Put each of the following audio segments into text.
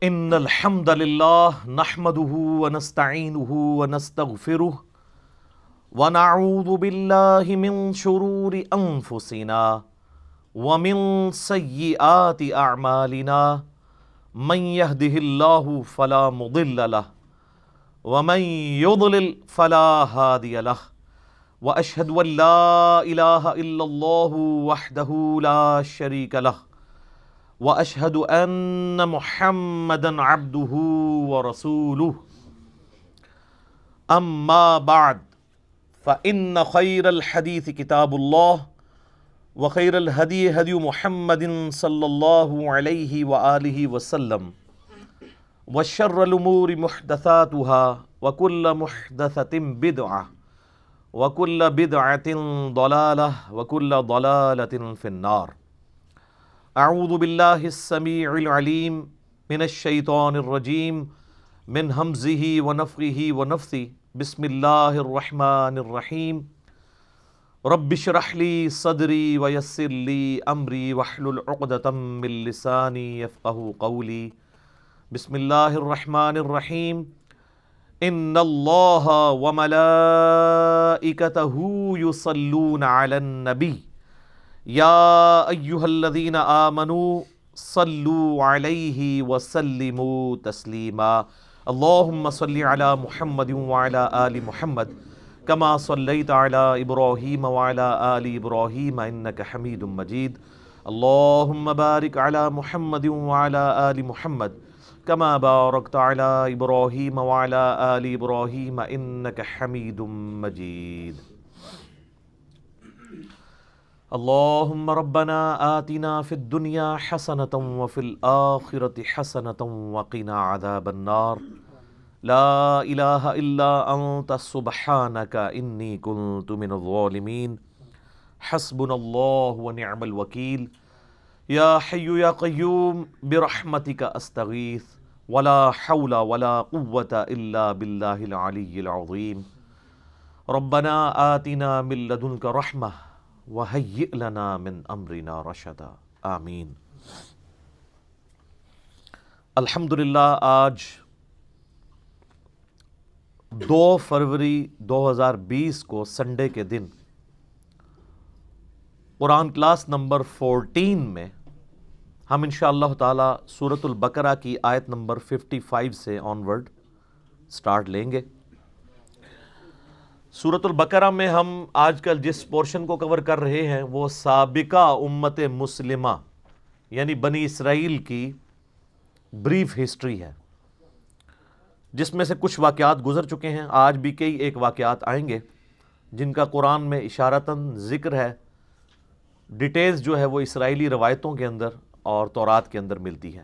ان الحمد للہ نحمده ونستعینه ونستغفره ونعوذ باللہ من شرور انفسنا ومن سیئات اعمالنا من يهده الله فلا مضل له ومن يضلل فلا هادي له واشهد ان لا اله الا الله وحده لا شريك له واشهد ان محمدا عبده ورسوله اما بعد فان خير الحديث كتاب الله وخير الهدي هدي محمد صلى الله عليه وآله وسلم وشر الامور محدثاتها وكل محدثة بدعة وكل بدعة ضلالة وكل ضلالة في النار. اعوذ باللہ السمیع العلیم من الشیطان الرجیم من ہمزہ ونفخہ ونفثہ بسم اللہ الرحمن الرحیم رب اشرح لی صدری ویسر لی امری واحلل عقدۃ من لسانی یفقہوا قولی. بسم اللہ الرحمن الرحیم ان اللہ وملائکتہ یصلون علی النبی یا ایہا الذین آمنوا صلوا علیہ وسلموا تسلیما. اللہم صل علی محمد وعلی آل محمد کما صلیت علی ابراہیم وعلی آل ابراہیم انک حمید مجید. اللہم بارک علی محمد وعلی آل محمد کما بارکت علی ابراہیم وعلی آل ابراہیم انک حمید مجید. اللہم ربنا آتنا فی الدنیا حسنة وفی الآخرة حسنة وقنا عذاب النار. لا الہ الا انت سبحانک انی کنت من الظالمین. حسبنا اللہ ونعم الوکیل. یا حی یا قیوم برحمتک استغیث ولا حول ولا قوة الا باللہ العلی العظیم. ربنا آتنا من لدنک رحمہ وَهَيِّئْ لَنَا مِنْ أَمْرِنَا رَشَدًا. آمین. الحمدللہ آج 2 فروری 2020 کو سنڈے کے دن قرآن کلاس نمبر 14 میں ہم انشاءاللہ تعالی سورۃ البقرہ کی آیت نمبر 55 سے آنورڈ سٹارٹ لیں گے. سورۃ البقرہ میں ہم آج کل جس پورشن کو کور کر رہے ہیں وہ سابقہ امت مسلمہ یعنی بنی اسرائیل کی بریف ہسٹری ہے، جس میں سے کچھ واقعات گزر چکے ہیں. آج بھی کئی ایک واقعات آئیں گے جن کا قرآن میں اشارتاً ذکر ہے. ڈیٹیلز جو ہے وہ اسرائیلی روایتوں کے اندر اور تورات کے اندر ملتی ہے.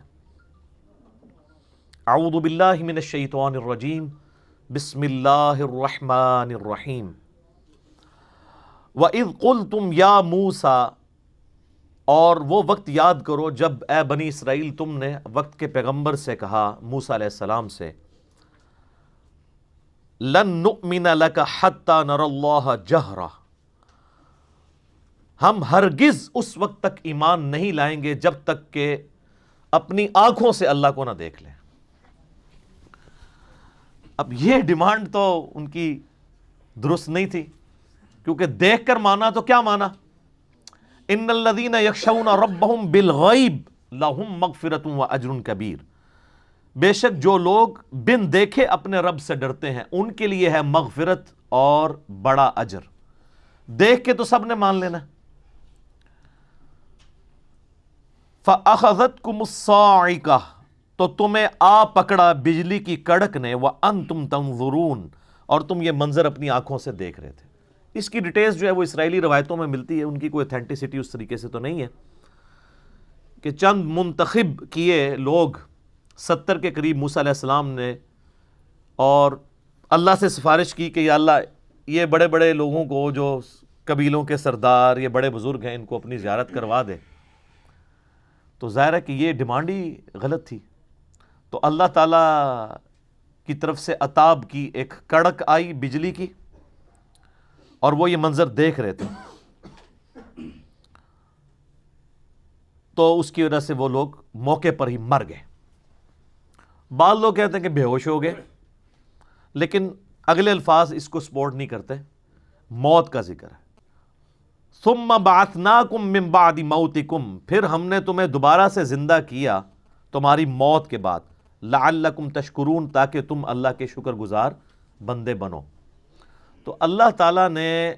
اعوذ باللہ من الشیطان الرجیم بسم اللہ الرحمن الرحیم. وَإِذْ قُلْتُمْ يَا مُوسَىٰ، اور وہ وقت یاد کرو جب اے بنی اسرائیل تم نے وقت کے پیغمبر سے کہا، موسیٰ علیہ السلام سے، لَن نُؤْمِنَ لَكَ حَتَّى نَرَى اللَّهَ جَهْرًا، ہم ہرگز اس وقت تک ایمان نہیں لائیں گے جب تک کہ اپنی آنکھوں سے اللہ کو نہ دیکھ لیں. اب یہ ڈیمانڈ تو ان کی درست نہیں تھی، کیونکہ دیکھ کر مانا تو کیا مانا؟ ان الذین یخشون ربہم بالغیب لہم مغفرۃ واجر کبیر. بے شک جو لوگ بن دیکھے اپنے رب سے ڈرتے ہیں ان کے لیے ہے مغفرت اور بڑا اجر. دیکھ کے تو سب نے مان لینا. فاخذتکم الصاعقہ، تو تمہیں آ پکڑا بجلی کی کڑک نے، وَأَنْتُمْ تَنْظُرُونَ، اور تم یہ منظر اپنی آنکھوں سے دیکھ رہے تھے. اس کی ڈیٹیلز جو ہے وہ اسرائیلی روایتوں میں ملتی ہے، ان کی کوئی اتھینٹسٹی اس طریقے سے تو نہیں ہے کہ چند منتخب کیے لوگ 70 کے قریب موسیٰ علیہ السلام نے اور اللہ سے سفارش کی کہ یا اللہ یہ بڑے بڑے لوگوں کو جو قبیلوں کے سردار یہ بڑے بزرگ ہیں ان کو اپنی زیارت کروا دے. تو ظاہر ہے کہ یہ ڈیمانڈ ہی غلط تھی. تو اللہ تعالیٰ کی طرف سے عطاب کی ایک کڑک آئی بجلی کی اور وہ یہ منظر دیکھ رہے تھے. تو اس کی وجہ سے وہ لوگ موقع پر ہی مر گئے. بعض لوگ کہتے ہیں کہ بے ہوش ہو گئے، لیکن اگلے الفاظ اس کو سپورٹ نہیں کرتے، موت کا ذکر ہے۔ ثم بعثناکم من بعد موتکم، پھر ہم نے تمہیں دوبارہ سے زندہ کیا تمہاری موت کے بعد، لعلکم تشکرون، تاکہ تم اللہ کے شکر گزار بندے بنو۔ تو اللہ تعالیٰ نے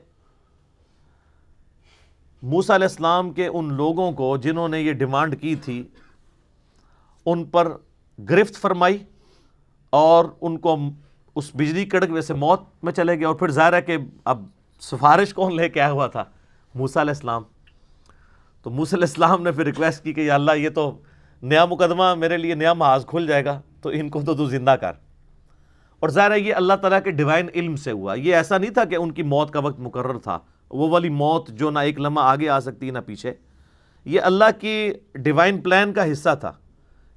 موسیٰ علیہ السلام کے ان لوگوں کو جنہوں نے یہ ڈیمانڈ کی تھی ان پر گرفت فرمائی اور ان کو اس بجلی کڑک میں سے موت میں چلے گئے، اور پھر ظاہر ہے کہ اب سفارش کون لے کے آیا ہوا تھا؟ موسیٰ علیہ السلام۔ تو موسیٰ علیہ السلام نے پھر ریکویسٹ کی کہ یا اللہ یہ تو نیا مقدمہ، میرے لیے نیا محاذ کھل جائے گا، تو ان کو تو زندہ کر۔ اور ظاہر ہے یہ اللہ تعالیٰ کے ڈیوائن علم سے ہوا، یہ ایسا نہیں تھا کہ ان کی موت کا وقت مقرر تھا، وہ والی موت جو نہ ایک لمحہ آگے آ سکتی نہ پیچھے۔ یہ اللہ کی ڈیوائن پلان کا حصہ تھا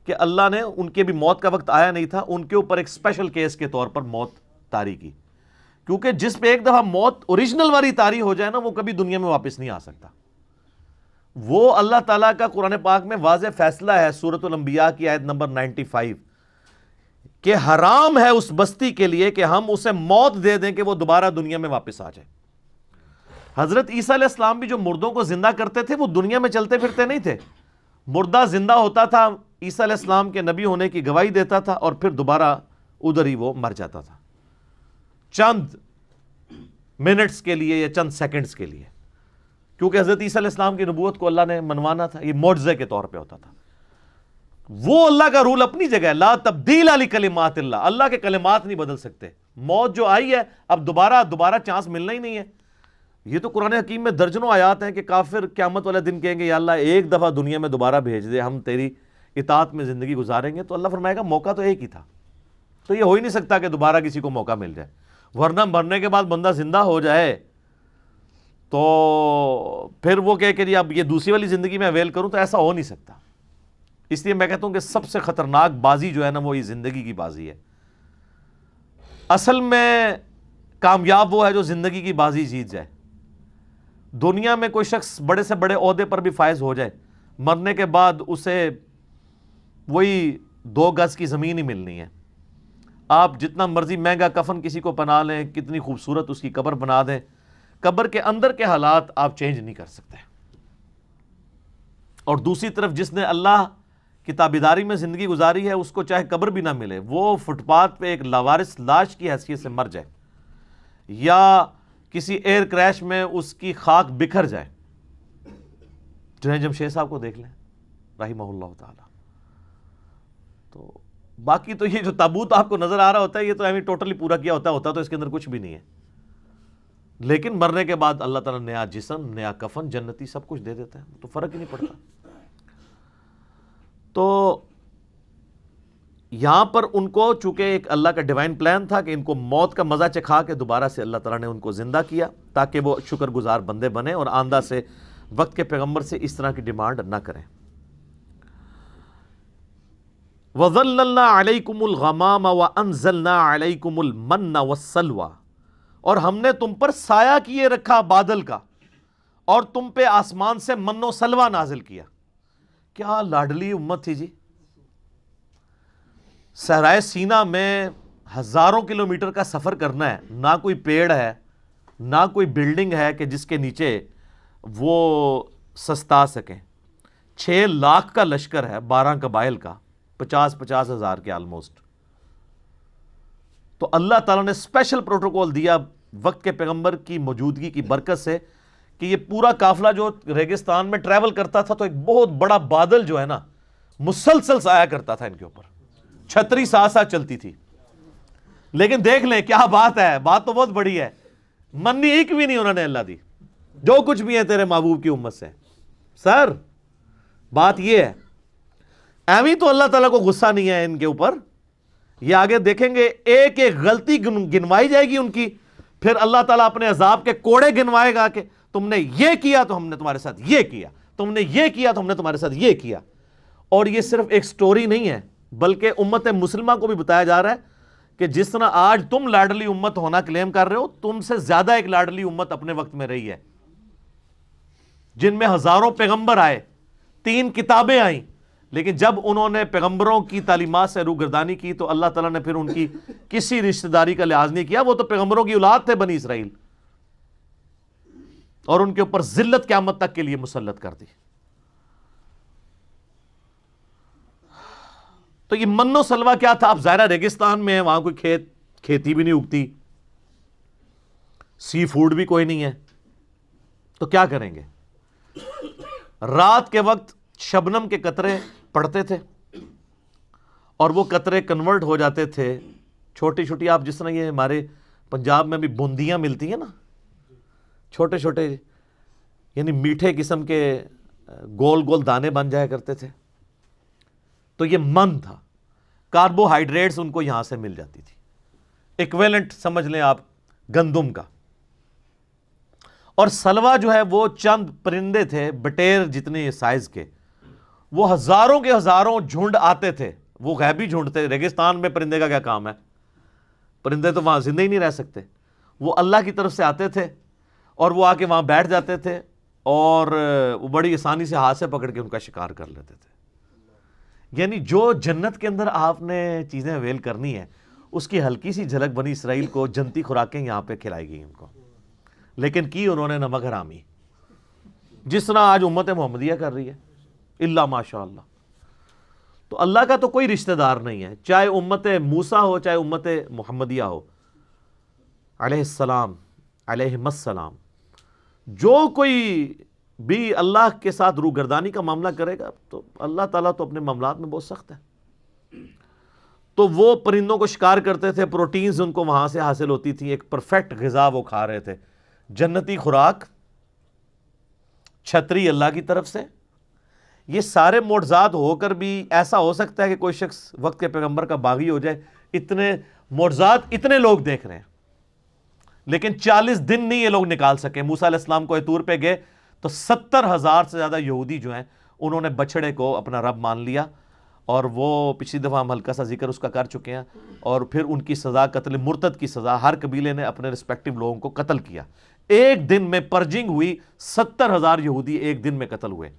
کہ اللہ نے ان کے بھی موت کا وقت آیا نہیں تھا، ان کے اوپر ایک اسپیشل کیس کے طور پر موت طاری کی، کیونکہ جس پہ ایک دفعہ موت اوریجنل والی طاری ہو جائے نا، وہ کبھی دنیا میں واپس نہیں آ سکتا۔ وہ اللہ تعالیٰ کا قرآن پاک میں واضح فیصلہ ہے، سورۃ الانبیاء کی آیت نمبر 95، کہ حرام ہے اس بستی کے لیے کہ ہم اسے موت دے دیں کہ وہ دوبارہ دنیا میں واپس آ جائے۔ حضرت عیسیٰ علیہ السلام بھی جو مردوں کو زندہ کرتے تھے وہ دنیا میں چلتے پھرتے نہیں تھے، مردہ زندہ ہوتا تھا، عیسیٰ علیہ السلام کے نبی ہونے کی گواہی دیتا تھا، اور پھر دوبارہ ادھر ہی وہ مر جاتا تھا، چند منٹس کے لیے یا چند سیکنڈز کے لیے، کیونکہ حضرت عیسیٰ علیہ السلام کی نبوت کو اللہ نے منوانا تھا، یہ معجزے کے طور پہ ہوتا تھا۔ وہ اللہ کا رول اپنی جگہ ہے، لا تبدیل لکلمات اللہ، اللہ کے کلمات نہیں بدل سکتے۔ موت جو آئی ہے اب دوبارہ چانس ملنا ہی نہیں ہے۔ یہ تو قرآن حکیم میں درجنوں آیات ہیں کہ کافر قیامت والے دن کہیں گے یا اللہ ایک دفعہ دنیا میں دوبارہ بھیج دے، ہم تیری اطاعت میں زندگی گزاریں گے، تو اللہ فرمائے گا موقع تو ایک ہی تھا، تو یہ ہو ہی نہیں سکتا کہ دوبارہ کسی کو موقع مل جائے، ورنہ مرنے کے بعد بندہ زندہ ہو جائے تو پھر وہ کہے کہ جی اب یہ دوسری والی زندگی میں اویل کروں، تو ایسا ہو نہیں سکتا۔ اس لیے میں کہتا ہوں کہ سب سے خطرناک بازی جو ہے نا وہ یہ زندگی کی بازی ہے۔ اصل میں کامیاب وہ ہے جو زندگی کی بازی جیت جائے۔ دنیا میں کوئی شخص بڑے سے بڑے عہدے پر بھی فائز ہو جائے، مرنے کے بعد اسے وہی 2 گز کی زمین ہی ملنی ہے۔ آپ جتنا مرضی مہنگا کفن کسی کو پہنا لیں، کتنی خوبصورت اس کی قبر بنا دیں، قبر کے اندر کے حالات آپ چینج نہیں کر سکتے۔ اور دوسری طرف جس نے اللہ کی تابعداری میں زندگی گزاری ہے، اس کو چاہے قبر بھی نہ ملے، وہ فٹ پاتھ پہ ایک لاوارث لاش کی حیثیت سے مر جائے، یا کسی ایئر کریش میں اس کی خاک بکھر جائے۔ جنید جمشید صاحب کو دیکھ لیں رحمہ اللہ تعالی۔ تو باقی تو یہ جو تابوت آپ کو نظر آ رہا ہوتا ہے، یہ تو ہمیں ٹوٹلی پورا کیا ہوتا تو اس کے اندر کچھ بھی نہیں ہے، لیکن مرنے کے بعد اللہ تعالیٰ نیا جسم، نیا کفن، جنتی سب کچھ دے دیتا ہے، تو فرق ہی نہیں پڑتا۔ تو یہاں پر ان کو چونکہ ایک اللہ کا ڈیوائن پلان تھا کہ ان کو موت کا مزہ چکھا کے دوبارہ سے اللہ تعالیٰ نے ان کو زندہ کیا تاکہ وہ شکر گزار بندے بنے اور آندہ سے وقت کے پیغمبر سے اس طرح کی ڈیمانڈ نہ کریں۔ وَظَلَّلْنَا عَلَيْكُمُ الْغَمَامَ وَأَنزَلْنَا عَلَيْكُمُ الْمَنَّ وَالسَّلْوَىٰ، اور ہم نے تم پر سایہ کیے رکھا بادل کا، اور تم پہ آسمان سے من و سلوہ نازل کیا۔ کیا لاڈلی امت تھی جی! صحرائے سینا میں ہزاروں کلومیٹر کا سفر کرنا ہے، نہ کوئی پیڑ ہے، نہ کوئی بلڈنگ ہے کہ جس کے نیچے وہ سستا سکیں۔ 6 لاکھ کا لشکر ہے، 12 قبائل کا، 50 ہزار کے آلموسٹ۔ تو اللہ تعالیٰ نے اسپیشل پروٹوکول دیا وقت کے پیغمبر کی موجودگی کی برکت سے کہ یہ پورا قافلہ جو ریگستان میں ٹریول کرتا تھا تو ایک بہت بڑا بادل جو ہے نا مسلسل سایہ کرتا تھا ان کے اوپر، چھتری ساتھ چلتی تھی۔ لیکن دیکھ لیں کیا بات ہے، بات تو بہت بڑی ہے، منی ایک بھی نہیں انہوں نے اللہ دی، جو کچھ بھی ہے تیرے محبوب کی امت سے۔ سر بات یہ ہے، ایویں تو اللہ تعالیٰ کو غصہ نہیں ہے ان کے اوپر، یہ آگے دیکھیں گے ایک ایک غلطی گنوائی جائے گی ان کی، پھر اللہ تعالیٰ اپنے عذاب کے کوڑے گنوائے گا کہ تم نے یہ کیا تو ہم نے تمہارے ساتھ یہ کیا، تم نے یہ کیا تو ہم نے تمہارے ساتھ یہ کیا۔ اور یہ صرف ایک سٹوری نہیں ہے، بلکہ امت مسلمہ کو بھی بتایا جا رہا ہے کہ جس طرح آج تم لاڈلی امت ہونا کلیم کر رہے ہو، تم سے زیادہ ایک لاڈلی امت اپنے وقت میں رہی ہے، جن میں ہزاروں پیغمبر آئے، 3 کتابیں آئیں، لیکن جب انہوں نے پیغمبروں کی تعلیمات سے روگردانی کی تو اللہ تعالیٰ نے پھر ان کی کسی رشتہ داری کا لحاظ نہیں کیا. وہ تو پیغمبروں کی اولاد تھے بنی اسرائیل, اور ان کے اوپر ذلت قیامت تک کے لیے مسلط کر دی. تو یہ من و سلوہ کیا تھا؟ اب ظاہرہ ریگستان میں ہے, وہاں کوئی کھیتی بھی نہیں اگتی, سی فوڈ بھی کوئی نہیں ہے, تو کیا کریں گے؟ رات کے وقت شبنم کے قطرے پڑتے تھے اور وہ قطرے کنورٹ ہو جاتے تھے چھوٹی چھوٹی, آپ جس طرح یہ ہمارے پنجاب میں بھی بوندیاں ملتی ہیں نا, چھوٹے چھوٹے یعنی میٹھے قسم کے گول گول دانے بن جایا کرتے تھے. تو یہ من تھا, کاربوہائیڈریٹس ان کو یہاں سے مل جاتی تھی, ایکویلنٹ سمجھ لیں آپ گندم کا. اور سلوا جو ہے وہ چند پرندے تھے بٹیر جتنے سائز کے, وہ ہزاروں کے ہزاروں جھنڈ آتے تھے, وہ غیبی جھنڈ تھے. ریگستان میں پرندے کا کیا کام ہے؟ پرندے تو وہاں زندہ ہی نہیں رہ سکتے. وہ اللہ کی طرف سے آتے تھے اور وہ آ کے وہاں بیٹھ جاتے تھے اور وہ بڑی آسانی سے ہاتھ سے پکڑ کے ان کا شکار کر لیتے تھے. یعنی جو جنت کے اندر آپ نے چیزیں اویل کرنی ہیں اس کی ہلکی سی جھلک بنی اسرائیل کو جنتی خوراکیں یہاں پہ کھلائی گئی ان کو, لیکن کی انہوں نے نمک حرامی, جس طرح آج امت محمدیہ کر رہی ہے. اللہ ماشاء اللہ. تو اللہ کا تو کوئی رشتہ دار نہیں ہے, چاہے امت موسیٰ ہو چاہے امت محمدیہ ہو علیہ السلام علیہم السلام. جو کوئی بھی اللہ کے ساتھ روگردانی کا معاملہ کرے گا تو اللہ تعالیٰ تو اپنے معاملات میں بہت سخت ہے. تو وہ پرندوں کو شکار کرتے تھے, پروٹینز ان کو وہاں سے حاصل ہوتی تھی, ایک پرفیکٹ غذا وہ کھا رہے تھے, جنتی خوراک, چھتری اللہ کی طرف سے. یہ سارے معجزات ہو کر بھی ایسا ہو سکتا ہے کہ کوئی شخص وقت کے پیغمبر کا باغی ہو جائے؟ اتنے معجزات اتنے لوگ دیکھ رہے ہیں, لیکن 40 دن نہیں یہ لوگ نکال سکے. موسیٰ علیہ السلام کو طور پہ گئے تو 70,000 سے زیادہ یہودی جو ہیں انہوں نے بچڑے کو اپنا رب مان لیا, اور وہ پچھلی دفعہ ہم ہلکا سا ذکر اس کا کر چکے ہیں. اور پھر ان کی سزا قتل مرتد کی سزا, ہر قبیلے نے اپنے رسپیکٹیو لوگوں کو قتل کیا. ایک دن میں پرجنگ ہوئی, 70,000 یہودی ایک دن میں قتل ہوئے.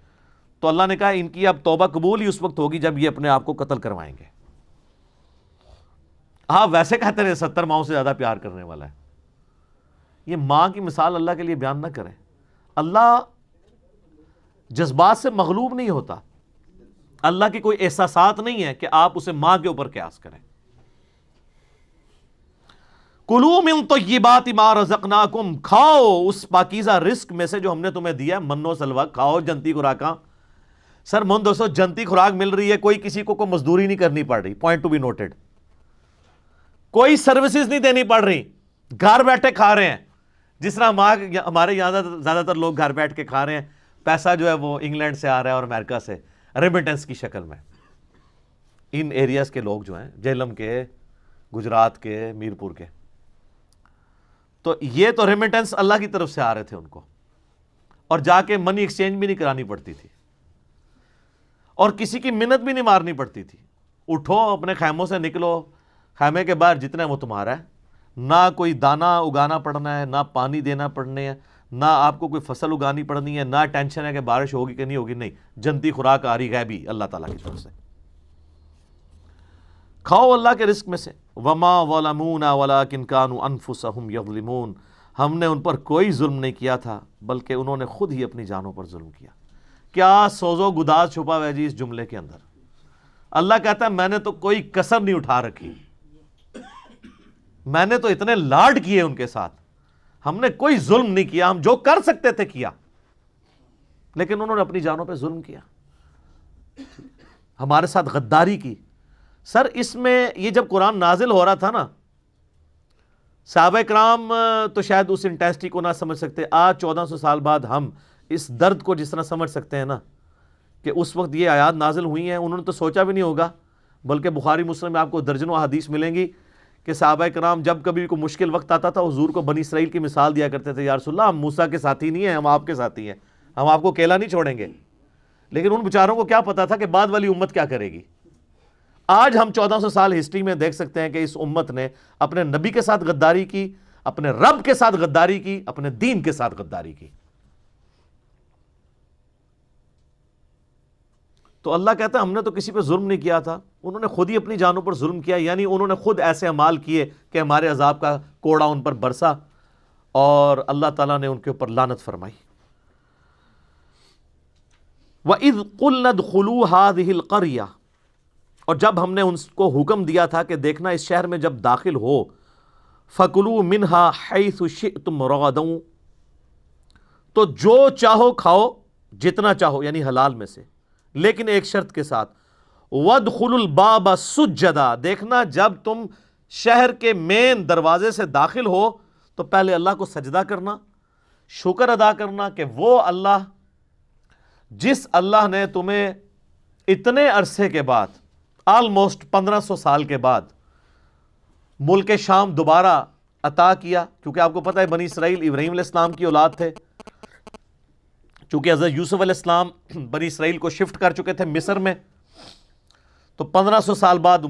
تو اللہ نے کہا ان کی اب توبہ قبول ہی اس وقت ہوگی جب یہ اپنے آپ کو قتل کروائیں گے. آپ ویسے کہتے رہے 70 ماؤں سے زیادہ پیار کرنے والا ہے. یہ ماں کی مثال اللہ کے لیے بیان نہ کریں. اللہ جذبات سے مغلوب نہیں ہوتا, اللہ کی کوئی احساسات نہیں ہے کہ آپ اسے ماں کے اوپر قیاس کریں. کلوا من طیبات ما رزقناکم, کھاؤ اس پاکیزہ رزق میں سے جو ہم نے تمہیں دیا. من و سلوہ کھاؤ, جنتی خوراکاں. سر من دوستو, جنتی خوراک مل رہی ہے, کوئی کسی کو کوئی مزدوری نہیں کرنی پڑ رہی, پوائنٹ ٹو بی نوٹڈ. کوئی سروسز نہیں دینی پڑ رہی, گھر بیٹھے کھا رہے ہیں. جس طرح ہمارے یہاں زیادہ تر لوگ گھر بیٹھ کے کھا رہے ہیں, پیسہ جو ہے وہ انگلینڈ سے آ رہا ہے اور امریکہ سے ریمیٹنس کی شکل میں. ان ایریاز کے لوگ جو ہیں, جہلم کے, گجرات کے, میرپور کے, تو یہ تو ریمیٹنس اللہ کی طرف سے آ رہے تھے ان کو, اور جا کے منی ایکسچینج بھی نہیں کرانی پڑتی تھی, اور کسی کی منت بھی نہیں مارنی پڑتی تھی. اٹھو اپنے خیموں سے نکلو, خیمے کے باہر جتنا ہے وہ تمہارا ہے. نہ کوئی دانہ اگانا پڑنا ہے, نہ پانی دینا پڑنے ہے, نہ آپ کو کوئی فصل اگانی پڑنی ہے, نہ ٹینشن ہے کہ بارش ہوگی کہ نہیں ہوگی. نہیں, جنتی خوراک آ رہی غیبی اللہ تعالیٰ کی طرف سے. کھاؤ اللہ کے رزق میں سے. وما ظلمونا ولکن کانوا انفسهم یظلمون, ہم نے ان پر کوئی ظلم نہیں کیا تھا بلکہ انہوں نے خود ہی اپنی جانوں پر ظلم کیا. کیا سوز و گداز چھپا ہوا ہے جی اس جملے کے اندر. اللہ کہتا ہے میں نے تو کوئی کسر نہیں اٹھا رکھی, میں نے تو اتنے لاڈ کیے ان کے ساتھ, ہم نے کوئی ظلم نہیں کیا, ہم جو کر سکتے تھے کیا, لیکن انہوں نے اپنی جانوں پہ ظلم کیا, ہمارے ساتھ غداری کی. سر اس میں یہ جب قرآن نازل ہو رہا تھا نا, صحابہ کرام تو شاید اس انٹینسٹی کو نہ سمجھ سکتے. آج 1400 سال بعد ہم اس درد کو جس طرح سمجھ سکتے ہیں نا کہ اس وقت یہ آیات نازل ہوئی ہیں, انہوں نے تو سوچا بھی نہیں ہوگا. بلکہ بخاری مسلم میں آپ کو درجنوں احادیث ملیں گی کہ صحابہ کرام جب کبھی کوئی مشکل وقت آتا تھا حضور کو بنی اسرائیل کی مثال دیا کرتے تھے, یا رسول اللہ ہم موسیٰ کے ساتھی نہیں ہیں, ہم آپ کے ساتھی ہیں, ہم آپ کو اکیلا نہیں چھوڑیں گے. لیکن ان بیچاروں کو کیا پتا تھا کہ بعد والی امت کیا کرے گی. آج ہم 1400 سال ہسٹری میں دیکھ سکتے ہیں کہ اس امت نے اپنے نبی کے ساتھ غداری کی, اپنے رب کے ساتھ غداری کی, اپنے دین کے ساتھ غداری کی. تو اللہ کہتا ہے ہم نے تو کسی پہ ظلم نہیں کیا تھا، انہوں نے خود ہی اپنی جانوں پر ظلم کیا، یعنی انہوں نے خود ایسے اعمال کیے کہ ہمارے عذاب کا کوڑا ان پر برسا اور اللہ تعالیٰ نے ان کے اوپر لعنت فرمائی۔ وَإِذْ قُلْنَا ادْخُلُوا هَٰذِهِ الْقَرْيَةَ، اور جب ہم نے ان کو حکم دیا تھا کہ دیکھنا اس شہر میں جب داخل ہو، فَكُلُوا مِنْهَا حَيْثُ شِئْتُمْ رَغَدًا، تو جو چاہو کھاؤ، جتنا چاہو، یعنی حلال میں سے، لیکن ایک شرط کے ساتھ، وَادْخُلُوا الْبَابَ سُجَّدًا، دیکھنا جب تم شہر کے مین دروازے سے داخل ہو تو پہلے اللہ کو سجدہ کرنا، شکر ادا کرنا کہ وہ اللہ جس اللہ نے تمہیں اتنے عرصے کے بعد، آلموسٹ 1500 سال کے بعد ملک شام دوبارہ عطا کیا، کیونکہ آپ کو پتہ ہے بنی اسرائیل ابراہیم علیہ السلام کی اولاد تھے، چونکہ حضرت یوسف علیہ السلام بنی اسرائیل کو شفٹ کر چکے تھے مصر میں، تو 1500 سال بعد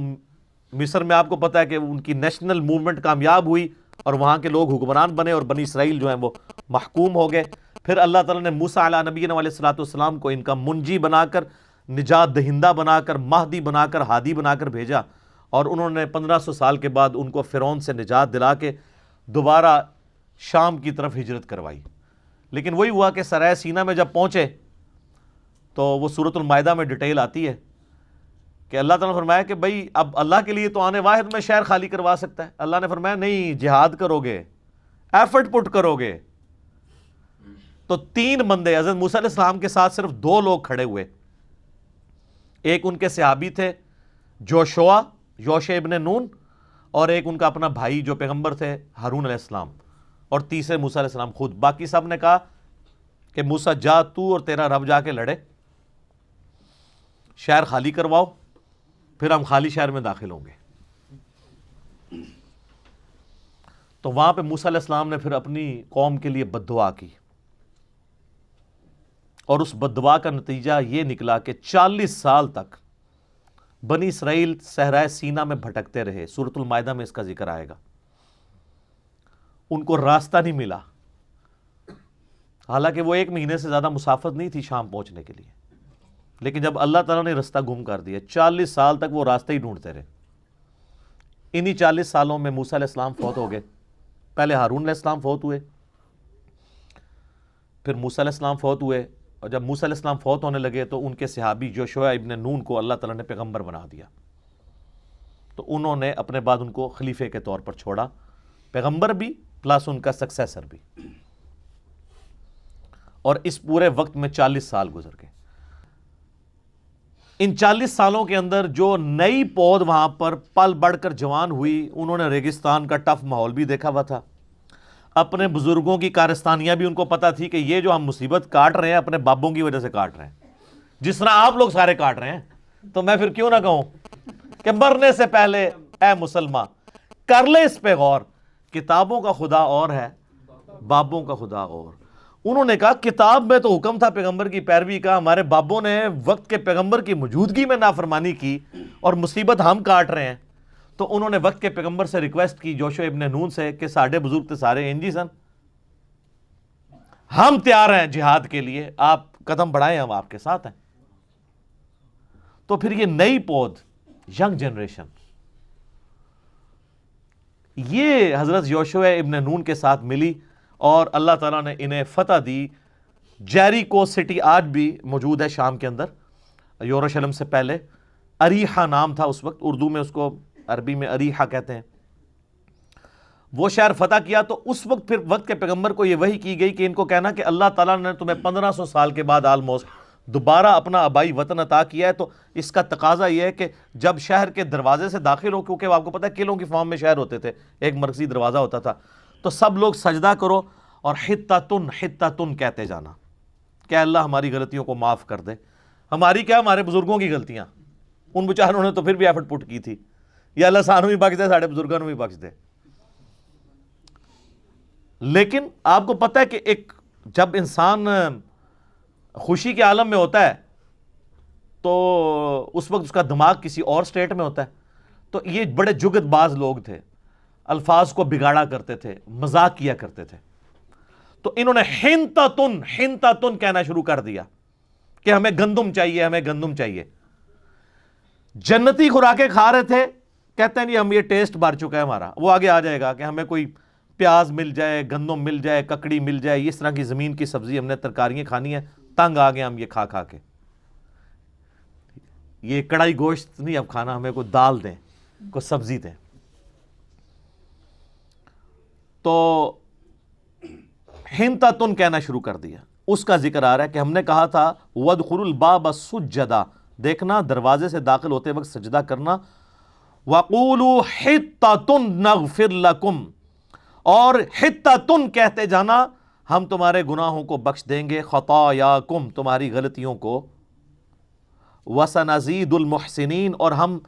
مصر میں آپ کو پتہ ہے کہ ان کی نیشنل موومنٹ کامیاب ہوئی اور وہاں کے لوگ حکمران بنے اور بنی اسرائیل جو ہیں وہ محکوم ہو گئے۔ پھر اللہ تعالیٰ نے موسیٰ علیہ نبینا علیہ الصلوۃ والسلام کو ان کا منجی بنا کر، نجات دہندہ بنا کر، مہدی بنا کر، ہادی بنا کر بھیجا، اور انہوں نے 1500 سال کے بعد ان کو فرعون سے نجات دلا کے دوبارہ شام کی طرف ہجرت کروائی۔ لیکن وہی ہوا کہ سرائے سینا میں جب پہنچے تو وہ سورۃ المائدہ میں ڈیٹیل آتی ہے کہ اللہ تعالیٰ نے فرمایا کہ بھئی اب اللہ کے لیے تو آنے واحد میں شہر خالی کروا سکتا ہے، اللہ نے فرمایا نہیں، جہاد کرو گے، ایفرٹ پٹ کرو گے۔ تو 3 بندے حضرت موسیٰ علیہ السلام کے ساتھ صرف 2 لوگ کھڑے ہوئے، ایک ان کے صحابی تھے یوشع ابن نون، اور ایک ان کا اپنا بھائی جو پیغمبر تھے ہارون علیہ السلام، اور تیسرے موسیٰ علیہ السلام خود۔ باقی سب نے کہا کہ موسیٰ جا تو اور تیرا رب جا کے لڑے، شہر خالی کرواؤ، پھر ہم خالی شہر میں داخل ہوں گے۔ تو وہاں پہ موسیٰ علیہ السلام نے پھر اپنی قوم کے لیے بد دعا کی، اور اس بد دعا کا نتیجہ یہ نکلا کہ 40 سال تک بنی اسرائیل صحرائے سینا میں بھٹکتے رہے۔ سورۃ المائدہ میں اس کا ذکر آئے گا، ان کو راستہ نہیں ملا، حالانکہ وہ 1 مہینے سے زیادہ مسافت نہیں تھی شام پہنچنے کے لیے، لیکن جب اللہ تعالیٰ نے راستہ گم کر دیا، 40 سال تک وہ راستے ہی ڈھونڈتے رہے۔ انہی 40 سالوں میں موسیٰ علیہ السلام فوت ہو گئے، پہلے ہارون علیہ السلام فوت ہوئے، پھر موسیٰ علیہ السلام فوت ہوئے، اور جب موسیٰ علیہ السلام فوت ہونے لگے تو ان کے صحابی یوشع ابن نون کو اللہ تعالیٰ نے پیغمبر بنا دیا، تو انہوں نے اپنے بعد ان کو خلیفے کے طور پر چھوڑا، پیغمبر بھی پلس ان کا سکسیسر بھی، اور اس پورے وقت میں 40 سال گزر گئے۔ ان 40 سالوں کے اندر جو نئی پود وہاں پر پل بڑھ کر جوان ہوئی، انہوں نے ریگستان کا ٹف ماحول بھی دیکھا ہوا تھا، اپنے بزرگوں کی کارستانیاں بھی ان کو پتہ تھی کہ یہ جو ہم مصیبت کاٹ رہے ہیں اپنے بابوں کی وجہ سے کاٹ رہے ہیں، جس طرح آپ لوگ سارے کاٹ رہے ہیں، تو میں پھر کیوں نہ کہوں کہ مرنے سے پہلے اے مسلمان کر لے اس پہ غور، کتابوں کا خدا اور ہے، بابوں کا خدا اور۔ انہوں نے کہا کتاب میں تو حکم تھا پیغمبر کی پیروی کا، ہمارے بابوں نے وقت کے پیغمبر کی موجودگی میں نافرمانی کی اور مصیبت ہم کاٹ رہے ہیں، تو انہوں نے وقت کے پیغمبر سے ریکویسٹ کی یوشع ابن نون سے کہ ساڑھے بزرگ تے سارے انجی سن، ہم تیار ہیں جہاد کے لیے، آپ قدم بڑھائیں، ہم آپ کے ساتھ ہیں۔ تو پھر یہ نئی پود، ینگ جنریشن، یہ حضرت یوشع ابن نون کے ساتھ ملی اور اللہ تعالیٰ نے انہیں فتح دی۔ جیریکو سٹی آج بھی موجود ہے شام کے اندر، یروشلم سے پہلے، اریحہ نام تھا اس وقت، اردو میں اس کو عربی میں اریحہ کہتے ہیں۔ وہ شہر فتح کیا تو اس وقت پھر وقت کے پیغمبر کو یہ وحی کی گئی کہ ان کو کہنا کہ اللہ تعالیٰ نے تمہیں 1500 سال کے بعد آلموسٹ دوبارہ اپنا آبائی وطن عطا کیا ہے، تو اس کا تقاضا یہ ہے کہ جب شہر کے دروازے سے داخل ہو، کیونکہ آپ کو پتہ ہے قلعوں کی فارم میں شہر ہوتے تھے، ایک مرکزی دروازہ ہوتا تھا، تو سب لوگ سجدہ کرو اور حطۃ کہتے جانا کہ اللہ ہماری غلطیوں کو معاف کر دے۔ ہماری کیا، ہمارے بزرگوں کی غلطیاں، ان بیچاروں نے تو پھر بھی ایفرٹ پٹ کی تھی، یا اللہ سانوں بھی بخش دے، ساڑھے بزرگوں بھی بخش دے۔ لیکن آپ کو پتہ ہے کہ ایک جب انسان خوشی کے عالم میں ہوتا ہے تو اس وقت اس کا دماغ کسی اور سٹیٹ میں ہوتا ہے، تو یہ بڑے جگت باز لوگ تھے، الفاظ کو بگاڑا کرتے تھے، مذاق کیا کرتے تھے، تو انہوں نے حنتتن کہنا شروع کر دیا کہ ہمیں گندم چاہیے، ہمیں گندم چاہیے. جنتی خوراکیں کھا رہے تھے، کہتے ہیں نہیں ہم یہ ٹیسٹ بھر چکا ہے ہمارا. وہ آگے آ جائے گا کہ ہمیں کوئی پیاز مل جائے، گندم مل جائے، ککڑی مل جائے، اس طرح کی زمین کی سبزی، ہم نے ترکاریاں کھانی ہیں. تنگ آ گئے ہم یہ کھا کھا کے. یہ کڑائی گوشت نہیں اب کھانا، ہمیں کوئی دال دیں، کوئی سبزی دیں. تو حنطۃ کہنا شروع کر دیا. اس کا ذکر آ رہا ہے کہ ہم نے کہا تھا وادخلوا الباب سجدا، دیکھنا دروازے سے داخل ہوتے وقت سجدہ کرنا. وقولوا حطۃ نغفر لکم، اور حطۃ کہتے جانا ہم تمہارے گناہوں کو بخش دیں گے، خطایاکم تمہاری غلطیوں کو. وسنزید المحسنین، اور ہم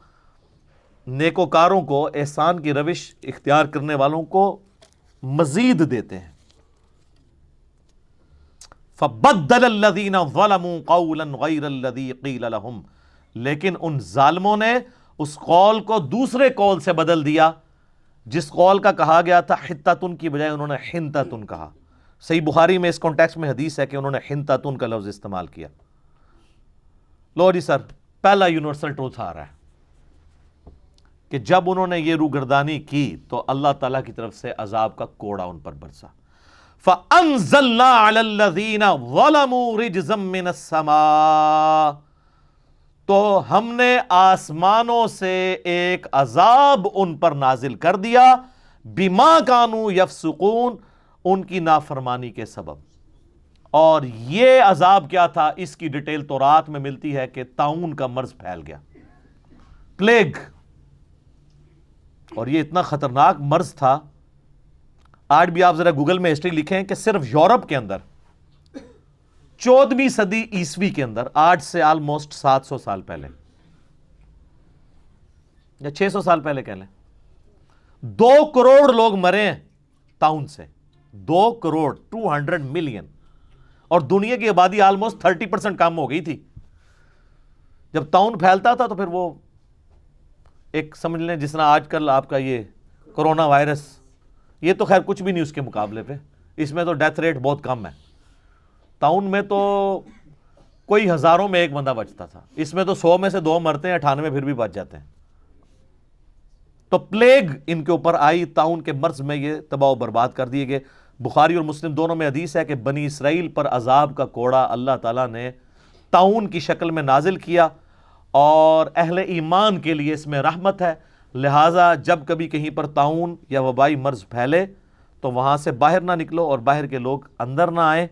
نیکوکاروں کو، احسان کی روش اختیار کرنے والوں کو مزید دیتے ہیں. فبدل الذین ظلموا قولا غیر الذی قیل لهم، لیکن ان ظالموں نے اس قول کو دوسرے قول سے بدل دیا جس قول کا کہا گیا تھا حطۃ کی بجائے انہوں نے حنطۃ کہا. صحیح بخاری میں اس کانٹیکسٹ میں حدیث ہے کہ انہوں نے حنطۃ کا لفظ استعمال کیا. لو جی سر، پہلا یونیورسل ٹروتھ آ رہا ہے کہ جب انہوں نے یہ روگردانی کی تو اللہ تعالیٰ کی طرف سے عذاب کا کوڑا ان پر برسا. فَأَنزَلْنَا عَلَى الَّذِينَ ظَلَمُوا رِجْزًا مِّنَ السَّمَاءِ، تو ہم نے آسمانوں سے ایک عذاب ان پر نازل کر دیا، بِمَا كَانُوا يَفْسُقُونَ، ان کی نافرمانی کے سبب. اور یہ عذاب کیا تھا، اس کی ڈیٹیل تورات میں ملتی ہے کہ طاعون کا مرض پھیل گیا، پلیگ. اور یہ اتنا خطرناک مرض تھا، آج بھی آپ ذرا گوگل میں ہسٹری لکھیں کہ صرف یورپ کے اندر 14ویں صدی عیسوی کے اندر، آج سے آلموسٹ 700 سال پہلے یا 600 سال پہلے کہہ لیں، 2 کروڑ لوگ مرے ہیں طاعون سے. 2 کروڑ 200 ملین، اور دنیا کی آبادی آلموسٹ 30% کم ہو گئی تھی. جب طاعون پھیلتا تھا تو پھر وہ ایک سمجھ لیں جس طرح آج کل آپ کا یہ کرونا وائرس، یہ تو خیر کچھ بھی نہیں اس کے مقابلے پہ، اس میں تو ڈیتھ ریٹ بہت کم ہے. طاعون میں تو کوئی ہزاروں میں ایک بندہ بچتا تھا، اس میں تو 100 میں سے 2 مرتے ہیں، 98 پھر بھی بچ جاتے ہیں. تو پلیگ ان کے اوپر آئی، طاعون کے مرض میں یہ تباہ و برباد کر دیے گئے. بخاری اور مسلم دونوں میں حدیث ہے کہ بنی اسرائیل پر عذاب کا کوڑا اللہ تعالیٰ نے طاعون کی شکل میں نازل کیا، اور اہل ایمان کے لیے اس میں رحمت ہے. لہٰذا جب کبھی کہیں پر طاعون یا وبائی مرض پھیلے تو وہاں سے باہر نہ نکلو، اور باہر کے لوگ اندر نہ آئیں،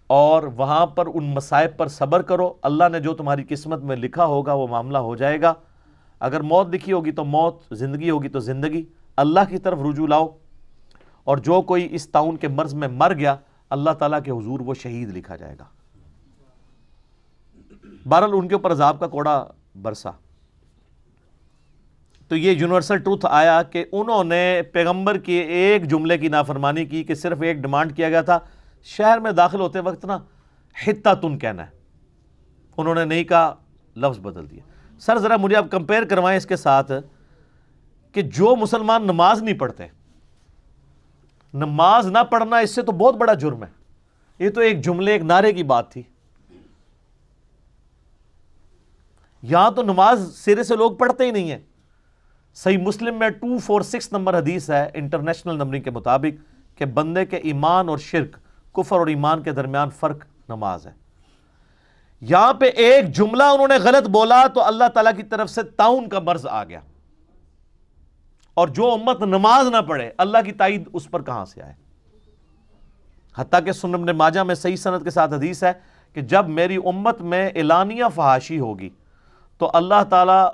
اور وہاں پر ان مصائب پر صبر کرو. اللہ نے جو تمہاری قسمت میں لکھا ہوگا وہ معاملہ ہو جائے گا. اگر موت لکھی ہوگی تو موت، زندگی ہوگی تو زندگی. اللہ کی طرف رجوع لاؤ، اور جو کوئی اس طاعون کے مرض میں مر گیا اللہ تعالیٰ کے حضور وہ شہید لکھا جائے گا. بہرحال ان کے اوپر عذاب کا کوڑا برسا. تو یہ یونیورسل ٹروتھ آیا کہ انہوں نے پیغمبر کے ایک جملے کی نافرمانی کی، کہ صرف ایک ڈیمانڈ کیا گیا تھا شہر میں داخل ہوتے وقت نا حطۃ کہنا ہے، انہوں نے نہیں کہا، لفظ بدل دیا. سر ذرا مجھے آپ کمپیئر کروائیں اس کے ساتھ کہ جو مسلمان نماز نہیں پڑھتے، نماز نہ پڑھنا اس سے تو بہت بڑا جرم ہے. یہ تو ایک جملے، ایک نعرے کی بات تھی. یہاں تو نماز سرے سے لوگ پڑھتے ہی نہیں ہیں. صحیح مسلم میں 246 نمبر حدیث ہے انٹرنیشنل نمبرنگ کے مطابق کہ بندے کے ایمان اور شرک، کفر اور ایمان کے درمیان فرق نماز ہے. یہاں پہ ایک جملہ انہوں نے غلط بولا تو اللہ تعالیٰ کی طرف سے طاعون کا مرض آ گیا، اور جو امت نماز نہ پڑھے اللہ کی تائید اس پر کہاں سے آئے. حتیٰ کہ سنن ابن ماجہ میں صحیح سند کے ساتھ حدیث ہے کہ جب میری امت میں اعلانیہ فحاشی ہوگی تو اللہ تعالیٰ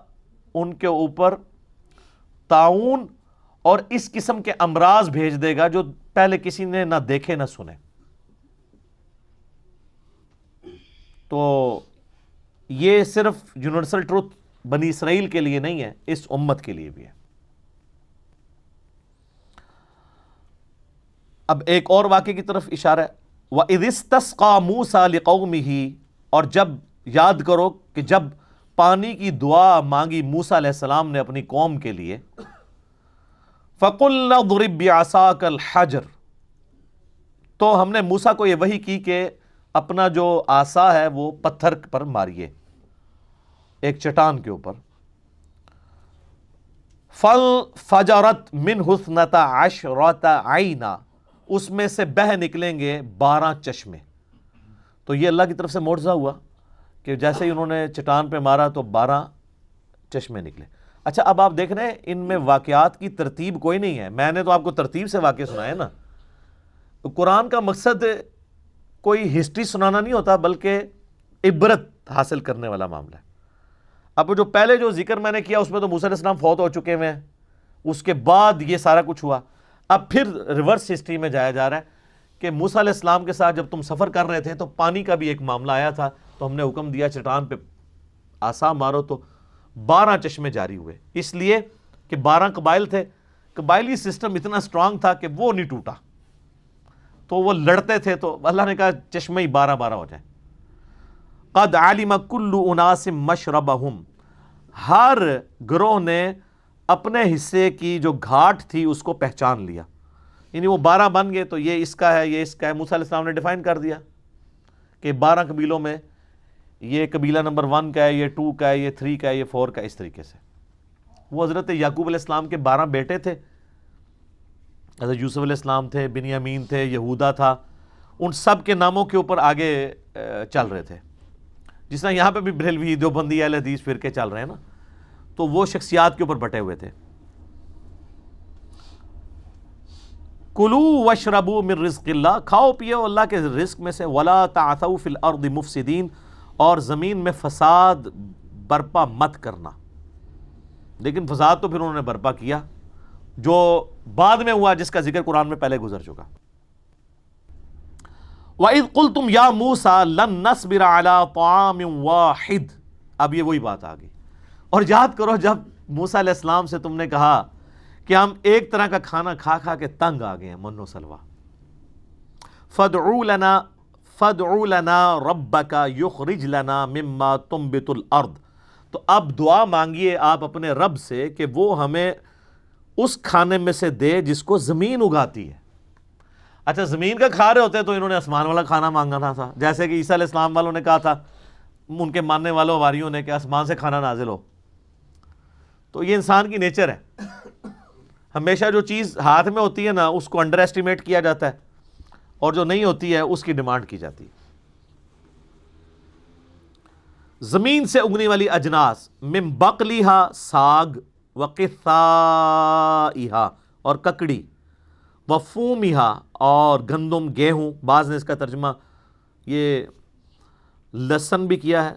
ان کے اوپر طاعون اور اس قسم کے امراض بھیج دے گا جو پہلے کسی نے نہ دیکھے نہ سنے. تو یہ صرف یونیورسل ٹروتھ بنی اسرائیل کے لیے نہیں ہے، اس امت کے لیے بھی ہے. اب ایک اور واقعے کی طرف اشارہ ہے. وَإِذِ اسْتَسْقَىٰ مُوسَىٰ لِقَوْمِهِ، اور جب یاد کرو کہ جب پانی کی دعا مانگی موسیٰ علیہ السلام نے اپنی قوم کے لیے، فَقُلْنَا اضْرِب بِعَصَاكَ الْحَجَرَ، تو ہم نے موسیٰ کو یہ وحی کی کہ اپنا جو آسا ہے وہ پتھر پر ماریے، ایک چٹان کے اوپر. فجرت من حسنتا عشرۃ عینا، اس میں سے بہہ نکلیں گے 12 چشمے. تو یہ اللہ کی طرف سے معجزہ ہوا کہ جیسے ہی انہوں نے چٹان پہ مارا تو 12 چشمے نکلے. اچھا اب آپ دیکھ رہے ہیں ان میں واقعات کی ترتیب کوئی نہیں ہے، میں نے تو آپ کو ترتیب سے واقعے سنائے نا. تو قرآن کا مقصد کوئی ہسٹری سنانا نہیں ہوتا بلکہ عبرت حاصل کرنے والا معاملہ ہے. اب جو پہلے جو ذکر میں نے کیا اس میں تو موسیٰ علیہ السلام فوت ہو چکے ہوئے ہیں، اس کے بعد یہ سارا کچھ ہوا. اب پھر ریورس ہسٹری میں جایا جا رہا ہے کہ موسیٰ علیہ السلام کے ساتھ جب تم سفر کر رہے تھے تو پانی کا بھی ایک معاملہ آیا تھا، تو ہم نے حکم دیا چٹان پہ آسا مارو تو 12 چشمے جاری ہوئے. اس لیے کہ 12 قبائل تھے، قبائلی سسٹم اتنا اسٹرانگ تھا کہ وہ نہیں ٹوٹا، تو وہ لڑتے تھے، تو اللہ نے کہا چشمے ہی 12 ہو جائیں. قد علم کل اناس مشربہم، ہر گروہ نے اپنے حصے کی جو گھاٹ تھی اس کو پہچان لیا. یعنی وہ 12 بن گئے تو یہ اس کا ہے، یہ اس کا ہے. موسیٰ علیہ السلام نے ڈیفائن کر دیا کہ 12 قبیلوں میں یہ قبیلہ نمبر 1 کا ہے، یہ 2 کا ہے، یہ 3 کا ہے، یہ 4 کا ہے، اس طریقے سے. وہ حضرت یعقوب علیہ السلام کے 12 بیٹے تھے، حضرت یوسف علیہ السلام تھے، بنیامین تھے، یہودا تھا، ان سب کے ناموں کے اوپر آگے چل رہے تھے. جس طرح یہاں پہ بھی بریلوی دیوبندی اہل حدیث فرقے چل رہے ہیں نا، تو وہ شخصیات کے اوپر بٹے ہوئے تھے. کلوا واشربوا من رزق اللہ، کھاؤ پیو اللہ کے رزق میں سے. ولا تعثوا فی الارض مفسدین، اور زمین میں فساد برپا مت کرنا. لیکن فساد تو پھر انہوں نے برپا کیا جو بعد میں ہوا، جس کا ذکر قرآن میں پہلے گزر چکا. وَإِذْ قُلْتُمْ يَا مُوسَىٰ لَن نَّصْبِرَ عَلَىٰ طَعَامٍ وَاحِدٍ، اب یہ وہی بات آ گئی. اور یاد کرو جب موسیٰ علیہ السلام سے تم نے کہا کہ ہم ایک طرح کا کھانا کھا کھا کے تنگ آ گئے ہیں، من و سلوہ. فَادْعُ لَنَا رَبَّكَ يُخْرِجْ لَنَا مِمَّا تُنبِتُ الْأَرْض، تو اب دعا مانگیے آپ اپنے رب سے کہ وہ ہمیں اس کھانے میں سے دے جس کو زمین اگاتی ہے. اچھا زمین کا کھا رہے ہوتے تو انہوں نے آسمان والا کھانا مانگنا تھا، جیسے کہ عیسیٰ علیہ السلام والوں نے کہا تھا، ان کے ماننے والوں واریوں نے، کہ آسمان سے کھانا نازل ہو. تو یہ انسان کی نیچر ہے، ہمیشہ جو چیز ہاتھ میں ہوتی ہے نا اس کو انڈر ایسٹیمیٹ کیا جاتا ہے، اور جو نہیں ہوتی ہے اس کی ڈیمانڈ کی جاتی ہے. زمین سے اگنے والی اجناس، من بقلیہا ساگ، وقثائہا اور ککڑی، وفومہا اور گندم گیہوں، بعض نے اس کا ترجمہ یہ لہسن بھی کیا ہے،